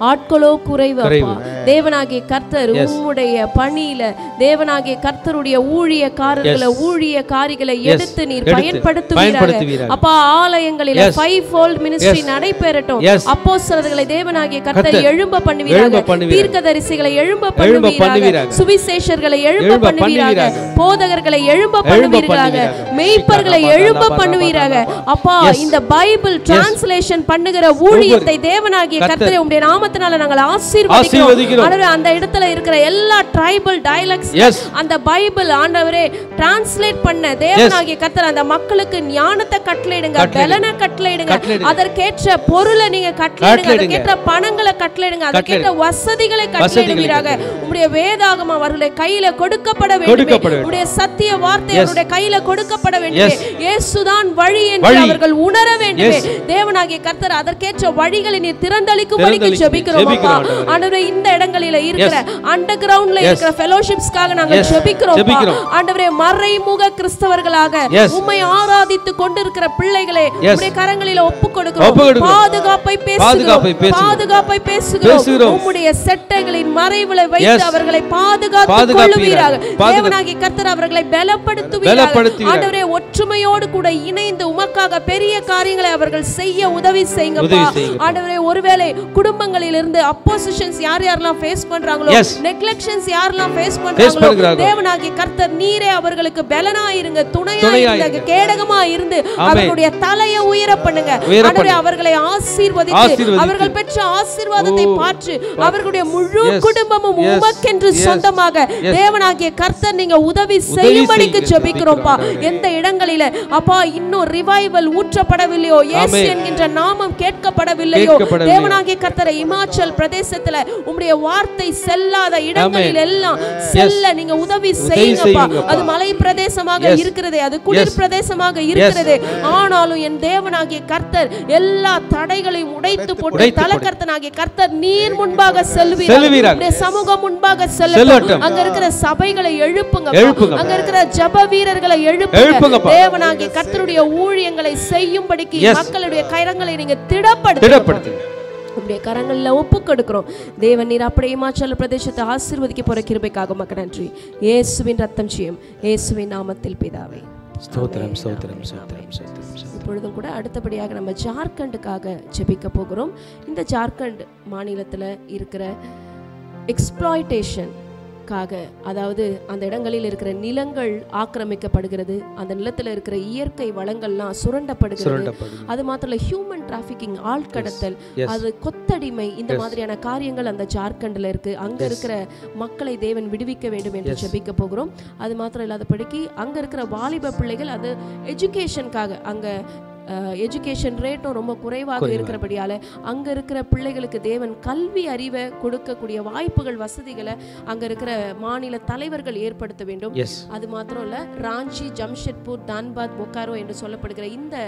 ஆட்களோ குறைவு அப்பா. தேவனாகிய கர்த்தர் உம்முடைய பணியில தேவனாகிய கர்த்தருடைய ஊழியக்காரிகளை எடுத்து நீர் பயன்படுத்துவீராக அப்பா. ஆலயங்களில் 5-fold ministry நடைபெறட்டும். அப்போஸ்தலர்களை தேவனாகிய கர்த்தர் எழும்ப பண்ணுவீராக. தீர்க்கதரிசிகளை எழும்ப பண்ணுவீராக. சுவிசேஷர்களை எழும்ப பண்ணுவீராக. போதகர்களை எழும்ப பண்ணுவீராக. மேய்ப்பர்களை எழும்ப பண்ணுவீராக அப்பா. இந்த பைபிள் டிரான்ஸ்லேஷன் பண்ணுகிற ஊழியத்தை தேவனாகிய கர்த்தரே உம்முடைய நாமத்தினால நாங்கள் ஆசீர்வதிக்கிறோம். அந்த இடத்துல இருக்கிற எல்லா ட்ரைபல் டயலெக்ட்ஸ் அந்த பைபிள் ஆண்டவரே டிரான்ஸ்லேட் பண்ண தேவனாகிய கர்த்தர் அந்த மக்களுக்கு ஞானத்தை கட்டளையிடுங்க, பலனை கட்டளையிடுங்க, அதற்கேற்ற பொருளை நீங்க கட்டளையிடுங்க, அதற்கேற்ற பணங்களை கட்டளையிடுங்க, அதற்கேற்ற வசதிகளை கட்டளையிடுவீராக. உம்முடைய வேதாகமம் அவர்களுடைய கையில கொடுக்கப்பட வேண்டும். உம்முடைய சத்திய வார்த்தை அவருடைய கையில கொடுக்கப்பட வேண்டும். இயேசுதான் வழி என்று அவர்கள் உணர வேண்டும். தேவனாகிய கர்த்தர் அதற்கேற்ற வழிகளை நீர் திறந்தளிக்கும்படிக்கு ஜெபிக்கிறோம் அப்பா. ஆண்டவரே இந்த இடங்களில இருக்கிற அண்டர் கிரவுண்ட்ல இருக்கிற ஃபெலோஷிப்ஸ்காக நாங்கள் ஜெபிக்கிறோம் அப்பா. ஆண்டவரே மறைமுக கிறிஸ்தவர்களாக உம்மை ஆராதித்துக் கொண்டிருக்கிற பிள்ளைகளை உம்முடைய கரங்களில ஒப்புக்கொடுக்கிறோம். பாதுகாப்பை பேசுகிறோம். உம்முடைய செட்டைகளின் மறைவில வைத்து அவர்களை பாதுகாத்துக் கொள்வீராக. தேவனாகிய கர்த்தர் அவர்களை பலப்படுத்துவீராக. ஆண்டவரே ஒற்றுமையோடு கூட இணைந்து உமக்காக பெரிய காரியங்களை அவர்கள் செய்ய உதவி செய்யுங்கப்பா. ஆண்டவரே ஒருவேளை குடும்பங்களில் இருந்து அப்போசிஷன்ஸ் யாரெல்லாம் ஃபேஸ் பண்றாங்களோ, நெக்லெக்ஷன்ஸ் யாரெல்லாம் ஃபேஸ் பண்றாங்களோ, தேவனாகிய கர்த்தர் நீரே அவர்களுக்கு பலனாயிருங்க, துணையாயிருங்க, கேடகமா இருந்து அவர்களுடைய தலையை உயர பண்ணுங்க. ஆண்டவரே அவர்களை ஆசீர்வதித்து அவர்கள் பெற்ற ஆசீர்வாதத்தை பாற்று அவர்களுடைய முழு குடும்பமும் உமக்கென்று சொந்தமாக தேவனாகிய கர்த்தர் நீங்க உதவி செய்யும்படிக்கு ஜெபிக்கிறோம்ப்பா. எந்த இடங்களில அப்பா இன்னும் ரிவைவல் ஊற்றப்படவில்லையோ, இயேசு என்கின்ற நாமம் கேட்கப்படவில்லையோ, தேவனாகிய கர்த்தரை இமாச்சல் பிரதேசத்துல உம்முடைய வார்த்தை செல்லாத இடங்களில் எல்லாம் செல்ல நீங்க உதவி செய்யுங்கப்பா. அது மலை பிரதேசமாக இருக்கிறது, அது குளிர் பிரதேசமாக இருக்கிறது. ஆனாலும் என் தேவனாகிய கர்த்தர் எல்லா தடைகளையும் உடைத்து போட்டு தலகர்த்தனாகிய கர்த்தர் நீர் முன்பாக செல்வீர். சமூகம் முன்பாக செல்லட்டும். அங்க இருக்கிற சபைகளை எழுப்புங்க, அங்க இருக்கிற ஜெப வீரர்களை எழுப்புங்க. தேவனாகிய கர்த்தருடைய ஊழியங்களை செய்யும்படிக்கு மக்களுடைய கரங்களை நீங்க திடப்படுத்துங்க. உம்முடைய கரங்கள்ல ஒப்புக்கொடுக்கிறோம். தேவன் நீர் அப்படியே இமாச்சல பிரதேசத்தை ஆசீர்வதிக்க போற கிருபைக்காக உமக்கு நன்றி. இயேசுவின் ரத்தம் ஜெயம், இயேசுவின் நாமத்தில் பிதாவே. ஸ்தோத்திரம் ஸ்தோத்திரம் ஸ்தோத்திரம் ஸ்தோத்திரம். இப்பொழுதும் கூட அடுத்தபடியாக நம்ம ஜார்க்கண்டுக்காக ஜெபிக்க போகிறோம். இந்த ஜார்க்கண்ட் மாநிலத்தில் இருக்கிற எக்ஸ்ப்ளாய்டேஷன் காக, அதாவது அந்த இடங்களில் இருக்கிற நிலங்கள் ஆக்கிரமிக்கப்படுகிறது, அந்த நிலத்தில் இருக்கிற இயற்கை வளங்கள்லாம் சுரண்டப்படுகிறது. அது மாத்திரம் ஹியூமன் டிராஃபிக்கிங், ஆழ்கடத்தல், அது கொத்தடிமை, இந்த மாதிரியான காரியங்கள் அந்த ஜார்க்கண்டில் இருக்கு. அங்க இருக்கிற மக்களை தேவன் விடுவிக்க வேண்டும் என்று ஜெபிக்க போகிறோம். அது மாத்திரம் இல்லாதபடிக்கு அங்க இருக்கிற வாலிப பிள்ளைகள், அது எஜுகேஷனுக்காக, அங்க எஜுகேஷன் ரேட்டும் ரொம்ப குறைவாக இருக்கிறபடியால அங்க இருக்கிற பிள்ளைகளுக்கு தேவன் கல்வி அறிவை கொடுக்கக்கூடிய வாய்ப்புகள், வசதிகளை அங்க இருக்கிற மாநில தலைவர்கள் ஏற்படுத்த வேண்டும். அது மாத்திரம் இல்ல, ராஞ்சி, ஜம்ஷெட்பூர், தான்பாத், பொக்காரோ என்று சொல்லப்படுகிற இந்த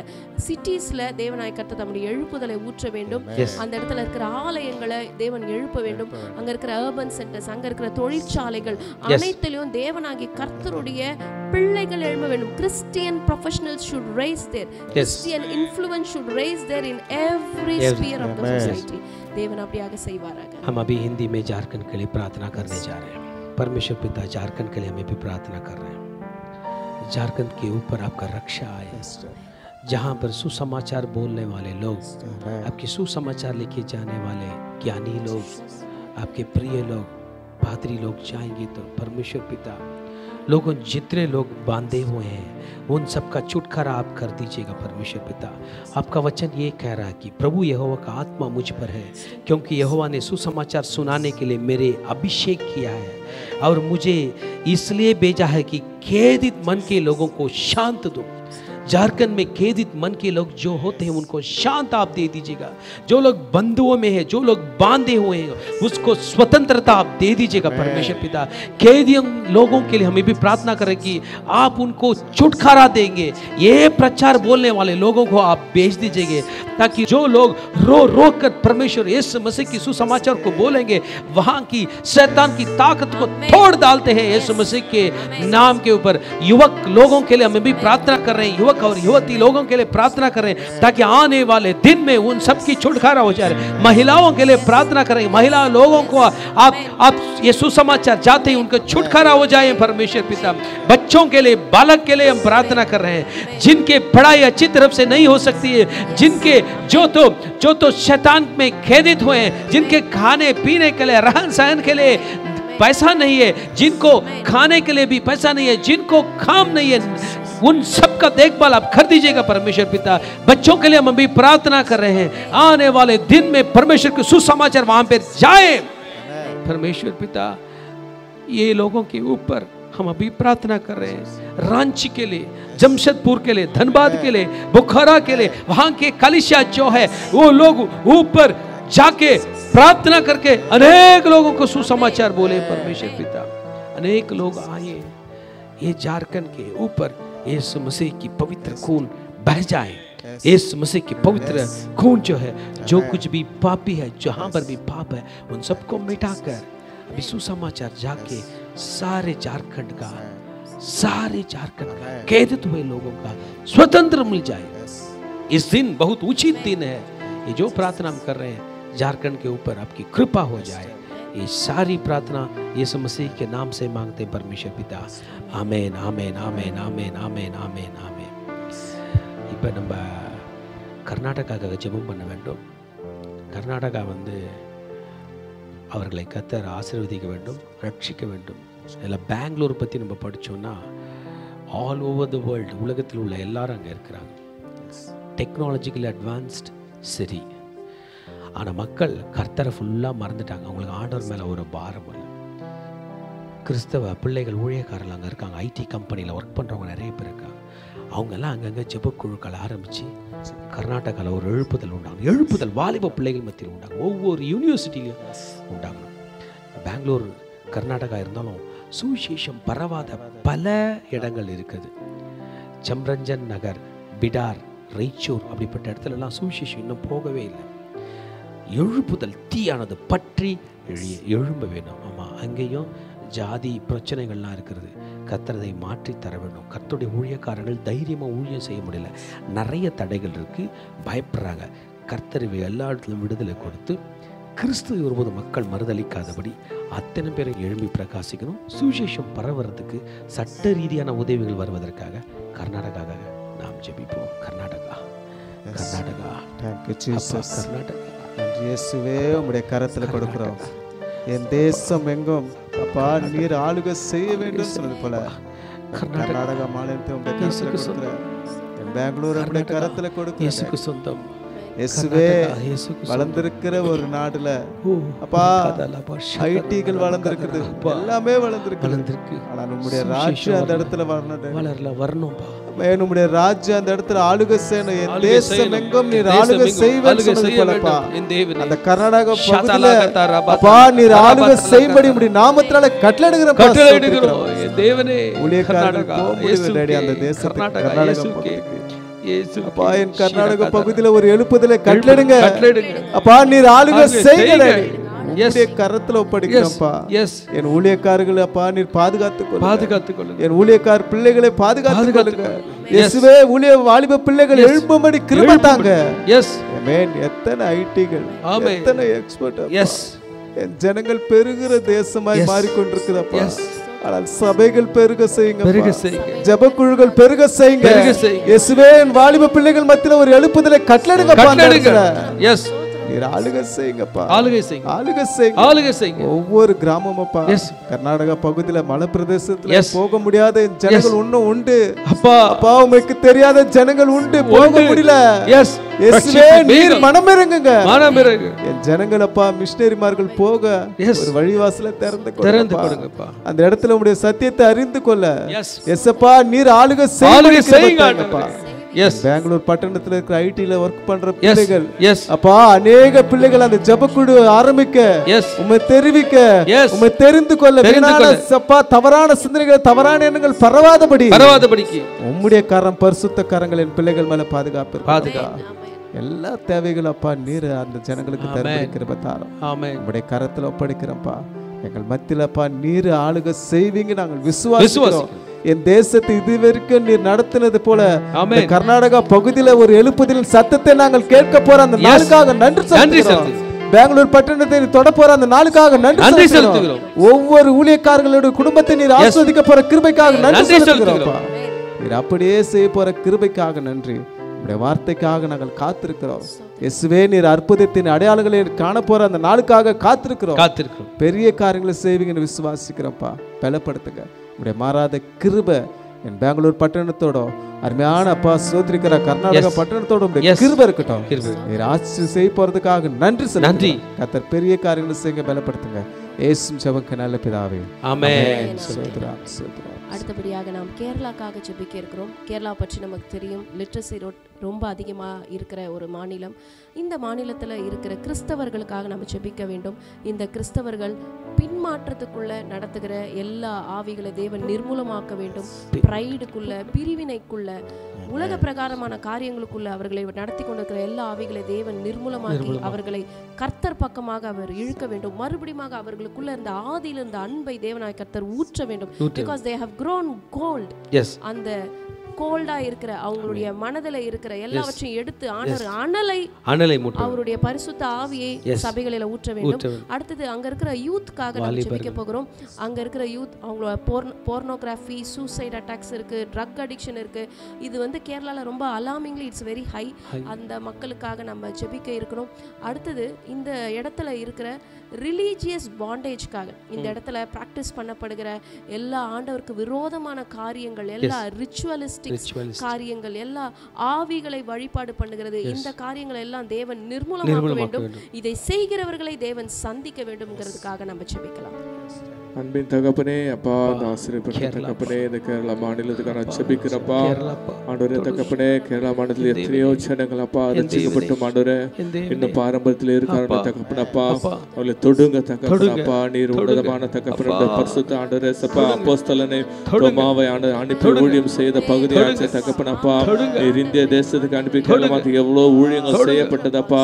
சிட்டிஸ்ல தேவனாய் கர்த்தர் தம்முடைய எழுப்புதலை ஊற்ற வேண்டும். அந்த இடத்துல இருக்கிற ஆலயங்களை தேவன் எழுப்ப வேண்டும். அங்க இருக்கிற அர்பன் சென்டர்ஸ், அங்க இருக்கிற தொழிற்சாலைகள் அனைத்திலும் தேவனாகிய கர்த்தருடைய பிள்ளைகள் எழும்ப வேண்டும். Christian professionals should raise their Christian influence should raise there in every sphere of the society. देवन आपड़ियागे सही वारागा. हम अभी हिंदी में झारखंड के लिए प्रार्थना करने जा रहे हैं. परमेश्वर पिता झारखंड के लिए हमें भी प्रार्थना कर रहे हैं. झारखंड के ऊपर आपका रक्षा आए, जहाँ पर सुसमाचार बोलने वाले लोग, आपके सुसमाचार लेके जाने वाले ज्ञानी लोग, आपके प्रिय लोग, पादरी लोग जाएंगे तो परमेश्वर पिता लोगों जितने लोग बांधे हुए हैं उन सब का छुटकारा आप कर दीजिएगा परमेश्वर पिता. आपका वचन ये कह रहा है कि प्रभु यहोवा का आत्मा मुझ पर है, क्योंकि यहोवा ने सुसमाचार सुनाने के लिए मेरे अभिषेक किया है और मुझे इसलिए भेजा है कि खेदित मन के लोगों को शांत दो. झारखंड में खेदित मन के लोग जो होते हैं उनको शांत आप दे दीजिएगा. जो लोग बंधुओं में है, जो लोग बांधे हुए हैं, उसको स्वतंत्रता आप दे दीजिएगा परमेश्वर पिता. खेदियों लोगों के लिए हमें भी प्रार्थना करें कि आप उनको छुटकारा देंगे. ये प्रचार बोलने वाले लोगों को आप भेज दीजिएगा, ताकि जो लोग रो रो कर परमेश्वर यीशु मसीह की सुसमाचार को बोलेंगे, वहाँ की शैतान की ताकत को तोड़ डालते हैं यीशु मसीह के नाम के ऊपर. युवक लोगों के लिए हमें भी प्रार्थना कर रहे हैं, युवक और युवती लोगों के लिए प्रार्थना करें, ताकि आने वाले दिन में उन सब की छुटकारा हो जाए. महिलाओं के लिए प्रार्थना करें, महिला लोगों को आप ये सुसमाचार चाहते हैं उनको छुटकारा हो जाए परमेश्वर पिता. बच्चों के लिए, बालक के लिए हम प्रार्थना कर रहे हैं, जिनके पढ़ाई अच्छी तरफ से नहीं हो सकती है, जिनके जो तो शैतान में खेदित हुए हैं, जिनके खाने पीने के लिए, रहन सहन के लिए पैसा नहीं है, जिनको खाने के लिए भी पैसा नहीं है, जिनको काम नहीं है, उन सब का देखभाल आप कर दीजिएगा परमेश्वर पिता. बच्चों के लिए हम अभी प्रार्थना कर रहे हैं, आने वाले दिन में परमेश्वर के सुसमाचार वहां पर जाए परमेश्वर पिता. ये लोगों के ऊपर हम अभी प्रार्थना कर रहे हैं, रांची के लिए, जमशेदपुर के लिए, धनबाद के लिए, बुखारा के लिए, वहां के कलिसिया जो है वो लोग ऊपर जाके प्रार्थना करके अनेक लोगों को सुसमाचार बोले परमेश्वर पिता। अनेक लोग आए, ये झारखंड के ऊपर यीशु मसीह की पवित्र खून बह जाए। यीशु मसीह की पवित्र खून जो है, जो कुछ भी पापी है, जहां पर भी पाप है, उन सबको मिटाकर अभी सुसमाचार जाके सारे झारखंड का कैदित हुए लोगों का स्वतंत्र मिल जाए। इस दिन बहुत उचित दिन है। ये जो प्रार्थना हम कर रहे हैं, झारखंड के ऊपर आपकी कृपा हो जाए। ये सारी प्रार्थना यीशु मसीह के नाम से मांगते परमेश्वर पिता। आमेन आमेन आमेन आमेन आमेन आमेन आमेन। இப்போ நம்ம கர்நாடகாவுக்கு ஜெபம் பண்ண வேண்டும். கர்நாடகா அவர்களை கர்த்தர் ஆசீர்வதிக்க வேண்டும், ரட்சிக்க வேண்டும். இதில் பெங்களூர் பற்றி நம்ம படித்தோன்னா ஆல் ஓவர் த வேர்ல்டு, உலகத்தில் உள்ள எல்லாரும் அங்கே இருக்கிறாங்க. Technologically advanced city. ஆனால் மக்கள் கர்த்தரை ஃபுல்லாக மறந்துட்டாங்க. அவங்களுக்கு ஆண்டவர் மேலே ஒரு பாரம் இல்லை. கிறிஸ்தவ பிள்ளைகள் ஊழியக்காரர்கள் அங்கே இருக்காங்க. ஐடி கம்பெனியில் ஒர்க் பண்ணுறவங்க நிறைய பேர் இருக்காங்க. அவங்கெல்லாம் அங்கங்கே ஜெபக்குழுக்கள் ஆரம்பித்து கர்நாடகாவில் ஒரு எழுப்புதல் உண்டாங்க. எழுப்புதல் வாலிப பிள்ளைகள் மத்தியில் உண்டாங்க. ஒவ்வொரு யூனிவர்சிட்டிலையும் உண்டாகணும். பெங்களூர் கர்நாடகா இருந்தாலும் சுவிசேஷம் பரவாத பல இடங்கள் இருக்குது. சம்ரஞ்சன் நகர், பிடார், ரைச்சூர் அப்படிப்பட்ட இடத்துலலாம் சுவிசேஷம் இன்னும் போகவே இல்லை. எழுப்புதல் தீயானது பற்றி எழும்ப வேணும். ஆமாம், அங்கேயும் ஜாதி பிரச்சனைகள்லாம் இருக்கிறது. கர்த்தரை மாற்றி தர வேண்டும். கர்த்தருடைய ஊழியக்காரர்கள் தைரியமாக ஊழியம் செய்ய முடியல. நிறைய தடைகள் இருக்குது, பயப்படுறாங்க. கர்த்தர் எல்லா இடத்துலையும் விடுதலை கொடுத்து கிறிஸ்துவை ஒருபோது மக்கள் மறுதளிக்காதபடி அத்தனை பேரை எழும்பி பிரகாசிக்கணும். சுவிசேஷம் பரவுறதுக்கு சட்ட ரீதியான உதவிகள் வருவதற்காக கர்நாடகாவாக நாம் ஜெபிப்போம். கர்நாடகா கர்நாடகா கர்நாடகா இயேசுவே உம்முடைய கரத்தில் கொடுக்கிறோம். என் தேசம் எங்கும் அப்பா நீர் ஆளுகை செய்ய வேண்டும் சொன்னது போல கர்நாடகா மாநிலத்தை உடைய கரத்தில் கொடுக்கிறேன். என் பெங்களூர் உடைய கரத்தில் கொடுக்கிறேன். சொந்தம் இயேசுவே வளர்ந்திருக்கிற ஒரு நாடுல அப்பா ஐடிகள் வளர்ந்திருக்குது, எல்லாமே வளர்ந்திருக்கு. ஆனா நம்முடைய ராஜ்யம் அந்த இடத்துல வரணும். நம்முடைய ராஜ்யம் அந்த இடத்துல ஆளுகை செய்யணும். என் தேசம் எங்கும் நீர் ஆளுகை செய்வேன்னு சொன்னது போலப்பா அந்த கர்நாடகா பகுதியில அப்பா நீர் ஆளுகை செய்யும்படி உம்முடைய நாமத்தினால கட்டளையிடுகிறோம். தேவனே ஊழியக்காரர்கள் போக முடியவில்லை அந்த தேசத்துக்கு, கர்நாடகா அப்பா என் கர்நாடக பகுதியில ஒரு எழுப்புதலை கட்டளையிடுங்க. அப்பா நீர் ஆளுகை செய்யுங்க. கரத்துல ஒப்படைக்கிறோம்ப்பா. என் ஊழியக்காரர்கள் அப்பா நீர் பாதுகாத்துக்கொள்ளுங்க. என் ஊழியக்கார பிள்ளைகளை பாதுகாத்துக்கொள்ளுங்க. இயேசுவே ஊழிய வாலிப பிள்ளைகள் எழும்பும்படி கிருபை தாங்க. எத்தனை ஐடிகள், எத்தனை எக்ஸ்பர்ட், என் ஜனங்கள் பெருகிற தேசமாய் மாறிக்கொண்டிருக்கிறப்பா. ஆனால் சபைகள் பெருக செய்யுங்க, ஜெபக்குழுக்கள் பெருக செய்யுங்க. இயேசுவே என் வாலிப பிள்ளைகள் மத்தியில ஒரு எழுப்புதலை கட்டளையிடுங்க. ஆளுகை செய்யுங்கப்பா, ஆளுகை செய்யுங்க. ஒவ்வொரு கிராமம் அப்பா கர்நாடகா பகுதியில மலை பிரதேசத்துல போக முடியாத ஜனங்கள் இன்னும் உண்டு. அப்பா உமக்கு தெரியாத ஜனங்கள் உண்டு, போக முடியல. நீர் மனமிறங்குங்க. என் ஜனங்கள் அப்பா மிஷனரிமார்கள் போக ஒரு வழிவாசல திறந்து கொடுங்கப்பா. அந்த இடத்துல உங்களுடைய சத்தியத்தை அறிந்து கொள்ள எஸ்ப்பா நீர் ஆளுகை செய்யுங்கப்பா. பெங்களூர் பட்டணத்துல இருக்கிற ஐடில ஒர்க் பண்ற பிள்ளைகள் அப்பா அநேக பிள்ளைகள் அந்த ஜெபக்குழு ஆரம்பிக்க உம்மை தெரிவிக்க உம்மை தெரிந்து கொள்ள அப்பா தவறான சிந்தனைகள், தவறான எண்ணங்கள் பரவாதபடிக்கு உம்முடைய கரம், பரிசுத்த கரங்கள் என் பிள்ளைகள் மேல பாதுகாப்பு. எல்லா தேவைகளும் அப்பா நீர் அந்த ஜனங்களுக்கு தருகிறதாரம் உம்முடைய கரத்துல ஒப்படைக்கிறோம்ப்பா. எங்கள் மத்தியிலப்பா நீர் ஆளுகை செய்வீங்க நாங்கள் விசுவாசிக்கிறோம். என் தேசத்தை இதுவரைக்கும் நீர் நடத்தினது போல கர்நாடகா பகுதியில ஒரு எழுப்புதலின் சத்தத்தை நாங்கள் கேட்க போற அந்த நாளுக்காக நன்றி செலுத்துகிறோம். பெங்களூர் பட்டணத்தை தொட போற அந்த நாளுக்காக நன்றி செலுத்துகிறோம். ஒவ்வொரு ஊழியக்காரர்களுடைய குடும்பத்தை நீர் ஆசீர்வதிக்க போற கிருபைக்காக நன்றி செலுத்துகிறோம். நீர் அப்படியே செய்ய போற கிருபைக்காக நன்றி. உம்முடைய வார்த்தைக்காக நாங்கள் காத்திருக்கிறோம். இயேசுவே நீர் அற்புதத்தின் அடையாளங்களை காண போற அந்த நாளுக்காக காத்திருக்கிறோம். பெரிய காரியங்களை செய்வீங்கன்னு விசுவாசிக்கிறோம்ப்பா. பலப்படுத்துங்க. உடைய மாறாத கிருபை என் பெங்களூர் பட்டணத்தோட அருமையான அப்பா சோதரிக்கிற கர்நாடகா பட்டணத்தோட கிருபை இருக்கட்டும். நீர் ஆட்சி செய்ய போறதுக்காக நன்றி. கர்த்தர் பெரிய காரியங்களை செய்ய பலப்படுத்துங்க. இயேசு ஜெபக்கு நல்ல பிதாவே, ஆமென். அடுத்தபடியாக நாம் கேரளாக்காக ஜெபிக்க இருக்கிறோம். கேரளா பற்றி நமக்கு தெரியும், லிட்ரஸி ரொம்ப அதிகமாக இருக்கிற ஒரு மாநிலம். இந்த மாநிலத்தில் இருக்கிற கிறிஸ்தவர்களுக்காக நம்ம ஜெபிக்க வேண்டும். இந்த கிறிஸ்தவர்கள் பின்மாற்றத்துக்குள்ள நடத்துகிற எல்லா ஆவிகளை தேவன் நிர்மூலமாக்க வேண்டும். பிரைடுக்குள்ள, பிரிவினைக்குள்ள, உலக பிரகாரமான காரியங்களுக்குள்ள அவர்களை நடத்தி கொண்டிருக்கிற எல்லா ஆவிகளை தேவன் நிர்மூலமாக்கி அவர்களை கர்த்தர் பக்கமாக அவர் இழுக்க வேண்டும். மறுபடியும் அவர்களுக்குள்ள இருந்த ஆதியில் இருந்த அன்பை தேவனாய் கர்த்தர் ஊற்ற வேண்டும். Because they have grown cold. அந்த கோல்டா இருக்கிற அவங்களுடைய மனதில் இருக்கிற எல்லாவற்றையும் எடுத்து அனலை அவருடைய பரிசுத்த ஆவியை சபைகளில் ஊற்ற வேண்டும். அடுத்தது அங்க இருக்கிற யூத்காக நம்ம ஜெபிக்க போகிறோம். அங்க இருக்கிற யூத் அவங்களோட போர்னோகிராஃபி, சூசைட் அட்டாக்ஸ் இருக்கு, ட்ரக் அடிக்ஷன் இருக்கு. இது கேரளால ரொம்ப அலார்மிங்லி இட்ஸ் வெரி ஹை. அந்த மக்களுக்காக நம்ம ஜெபிக்க இருக்கிறோம். அடுத்தது இந்த இடத்துல இருக்கிற ரிலீஜியஸ் பாண்டேஜ்காக, இந்த இடத்துல பிராக்டிஸ் பண்ணப்படுகிற எல்லா ஆண்டவருக்கு விரோதமான காரியங்கள், எல்லா ரிச்சுவலிஸ்டிக் காரியங்கள், எல்லா ஆவிகளை வழிபாடு பண்ணுகிறது, இந்த காரியங்கள் எல்லாம் தேவன் நிர்மூலமாக்க வேண்டும். இதை செய்கிறவர்களை தேவன் சந்திக்க வேண்டும்ங்கிறதுக்காக நம்ம ஜெபிக்கலாம். அன்பின் தகப்பனே, அப்பா, இந்த ஆசீர்வதிக்கப்பட்ட தகப்பனே, இந்த கேரளா மாநிலத்துக்கான ஜெபிக்கிறப்பா ஆண்டவரே. தகப்பனே, கேரளா மாநிலத்தில் எத்தனையோ ஜனங்கள் அப்பா ரட்சிக்கப்பட்டு ஆண்டவரே இன்னும் பாரம்பரியத்தில் இருக்காங்க தகப்பனப்பா. அவர்களை தொடுங்க தகப்பனப்பா. நீர் உன்னதமான தகப்பன பரிசுத்த ஆண்டவரே சப்பா அப்போஸ்தலனை தோமாவை அனுப்பி ஊழியம் செய்த பகுதியாச்சு தகப்பனப்பா. நீர் இந்திய தேசத்துக்கு அனுப்பி கேரளமாத்துக்கு எவ்வளவு ஊழியங்கள் செய்யப்பட்டதப்பா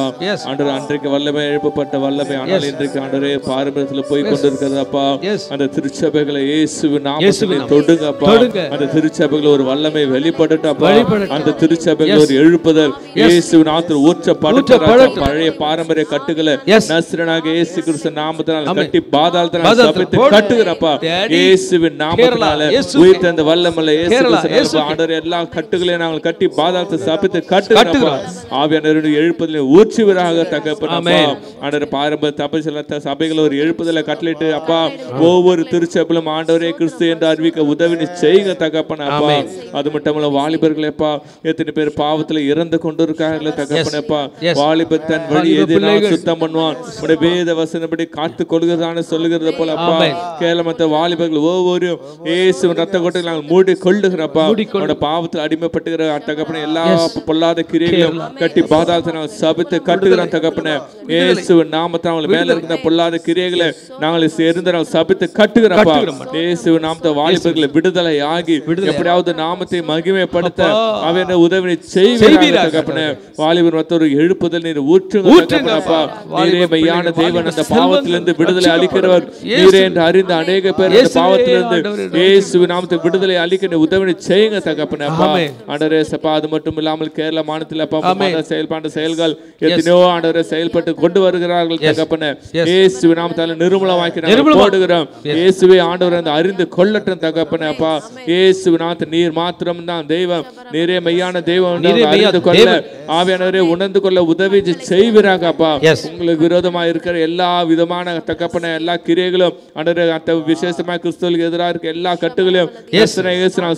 ஆண்டவர். அன்றைக்கு வல்லமை எழுப்பப்பட்ட வல்லமை, ஆனால் இன்றைக்கு ஆண்டவரே பாரம்பரியத்தில் போய் கொண்டிருக்கிறதப்பா. அந்த திருச்சபைகளை இயேசுவின் நாமத்திலே தொடுங்கப்பா. அந்த திருச்சபைகளை ஒரு வல்லமை வெளிப்படட்டப்பா. அந்த திருச்சபைகளை ஒரு எழுப்புதல் இயேசுவின் நாமத்தில் ஊற்றப்படட்டும். பழைய பாரம்பரிய கட்டுகளை நஸ்ரனாக இயேசு கிறிஸ்து நாமத்தினால் கட்டி பாதாளத்தினால் சபித்து கட்டுகிறப்பா. இயேசுவின் நாமத்தினால உயிர்த்த அந்த வல்லமையில இயேசு கிறிஸ்து ஆண்டவர் எல்லா கட்டுகளையும் நாங்கள் கட்டி பாதாளத்தை சபித்து கட்டுகிறப்பா. ஆவியானவருடைய எழுப்புதலை ஊற்றுவராக தகப்பனப்பா. ஆண்டவர் பாரம்பரிய சபைகளை ஒரு எழுப்புதலை கட்டளிட்டு அப்பா ஒவ்வொரு திருச்சபையிலும் ஆண்டவரே கிறிஸ்து என்று அறிவிக்க உதவி செய்யுங்க தகப்பனப்பா. அது மட்டுமல்ல வாலிபர்களேப்பா, எத்தனை பேர் பாவத்துல இறந்து கொண்டிருக்காங்களே தகப்பனப்பா. வாலிபர் தன் வழி எதினால் சுத்தம் பண்ணுவான், உடைய வேத வசனப்படி காத்து கொள்கிறதான சொல்லுகிறது போல அப்பா. கேரளமத்த வாலிபர்கள் ஒவ்வொரு இயேசுவின் ரத்த கோட்டையில் நாங்கள் மூடி கொள்ளுகிறப்பா. உடைய பாவத்தில் அடிமைப்பட்டுகிற தகப்பன எல்லா பொல்லாத கிரியைகளும் கட்டி பாதாளத்தை நாங்கள் சபித்து கட்டுகிறோம் தகப்பன. இயேசுவின் நாமத்தில் அவங்க மேல இருக்கிற பொல்லாத கிரியைகளை நாங்கள் சேர்ந்து சபித்து கட்டுகிறப்பா. இயேசுவின் நாமத்தை வாலிபர்களை விடுதலை ஆகி எப்படியாவது நாமத்தை மகிமைப்படுத்த அவன் உதவி செய்வீராக தகப்பனே. வாலிபர் மற்றொரு எழுப்புதல் நீர் ஊற்றுங்கப்பா. நீரே மெய்யான தேவன், அந்த பாவத்திலிருந்து விடுதலை அளிக்கிறவர் நீரே என்று அறிந்த அநேக பேர் அந்த பாவத்திலிருந்து இயேசுவின் நாமத்தை விடுதலை அளிக்க உதவி செய்யுங்க தகப்பனேப்பா. ஆண்டவரே சப்பா. அது மட்டும் இல்லாமல் கேரள மாநிலத்தில் செயல்பாடு செயல்கள் எத்தனையோ ஆண்டவரை செயல்பட்டு கொண்டு வருகிறார்கள் தகப்பனே. இயேசுவின் நாமத்தால் நிர்மூலமாக்கி போடுகிறோம். இயேசுவே ஆண்டவர் அந்த அறிந்து கொள்ளட்டும் தகப்பனே அப்பா. இயேசுவின் நாமத்தில் நீர் மாத்திரம் தான் தெய்வம், நீரே மெய்யான தெய்வம் அறிந்து கொள்ள ஆவியானவரே உணர்ந்து கொள்ள உதவி செய்வீராக அப்பா. உங்களுக்கு விரோதமாக இருக்கிற எல்லா விதமான தகப்பன எல்லா கிரியைகளும் ஆண்டவரே விசேஷமாக கிறிஸ்துவுக்கு எதிராக இருக்க எல்லா கட்டுகளையும்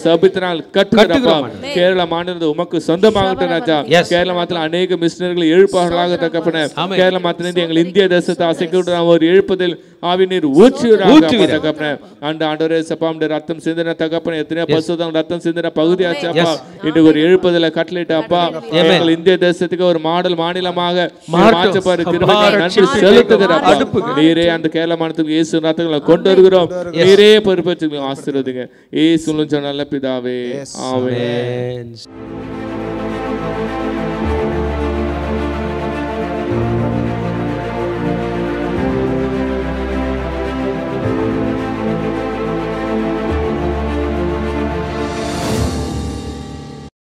சபித்தினால் கட்டுகிறப்பா. கேரள மாநிலத்தை உமக்கு சொந்தமாகட்டும் ராஜா. கேரள மாநிலத்தில் அநேக மிஷனரிகள் எழுப்பாளர்களாக தகப்பன. கேரள மாநிலத்தில் எங்கள் இந்திய தேசத்தை அசைக்க ஒரு எழுப்புதல் ஆவி நீர் ஊற்றுவீராக தகப்பனே. ஆண்டவரே சப்பா ரத்தம் சிந்தின தகப்பனே. எத்தனையோ பரிசுத்தம் ரத்தம் சிந்தின பகுதியாச்சு அப்பா. இன்றைக்கு ஒரு எழுப்புதலை கட்டளையிட்டு அப்பா எங்கள் இந்திய தேசத்துக்கு ஒரு மாடல் மாநிலமாக மாற்றப்பாரு கிருபைக்கு நன்றி செலுத்துகிறப்பா. நீரே அந்த கேரள மாநிலத்துக்கு இயேசு ரத்தங்களை கொண்டு வருகிறோம். நீரே பொறுப்பேற்று ஆசீர்வதிங்க இயேசு நல்ல பிதாவே, ஆமென்.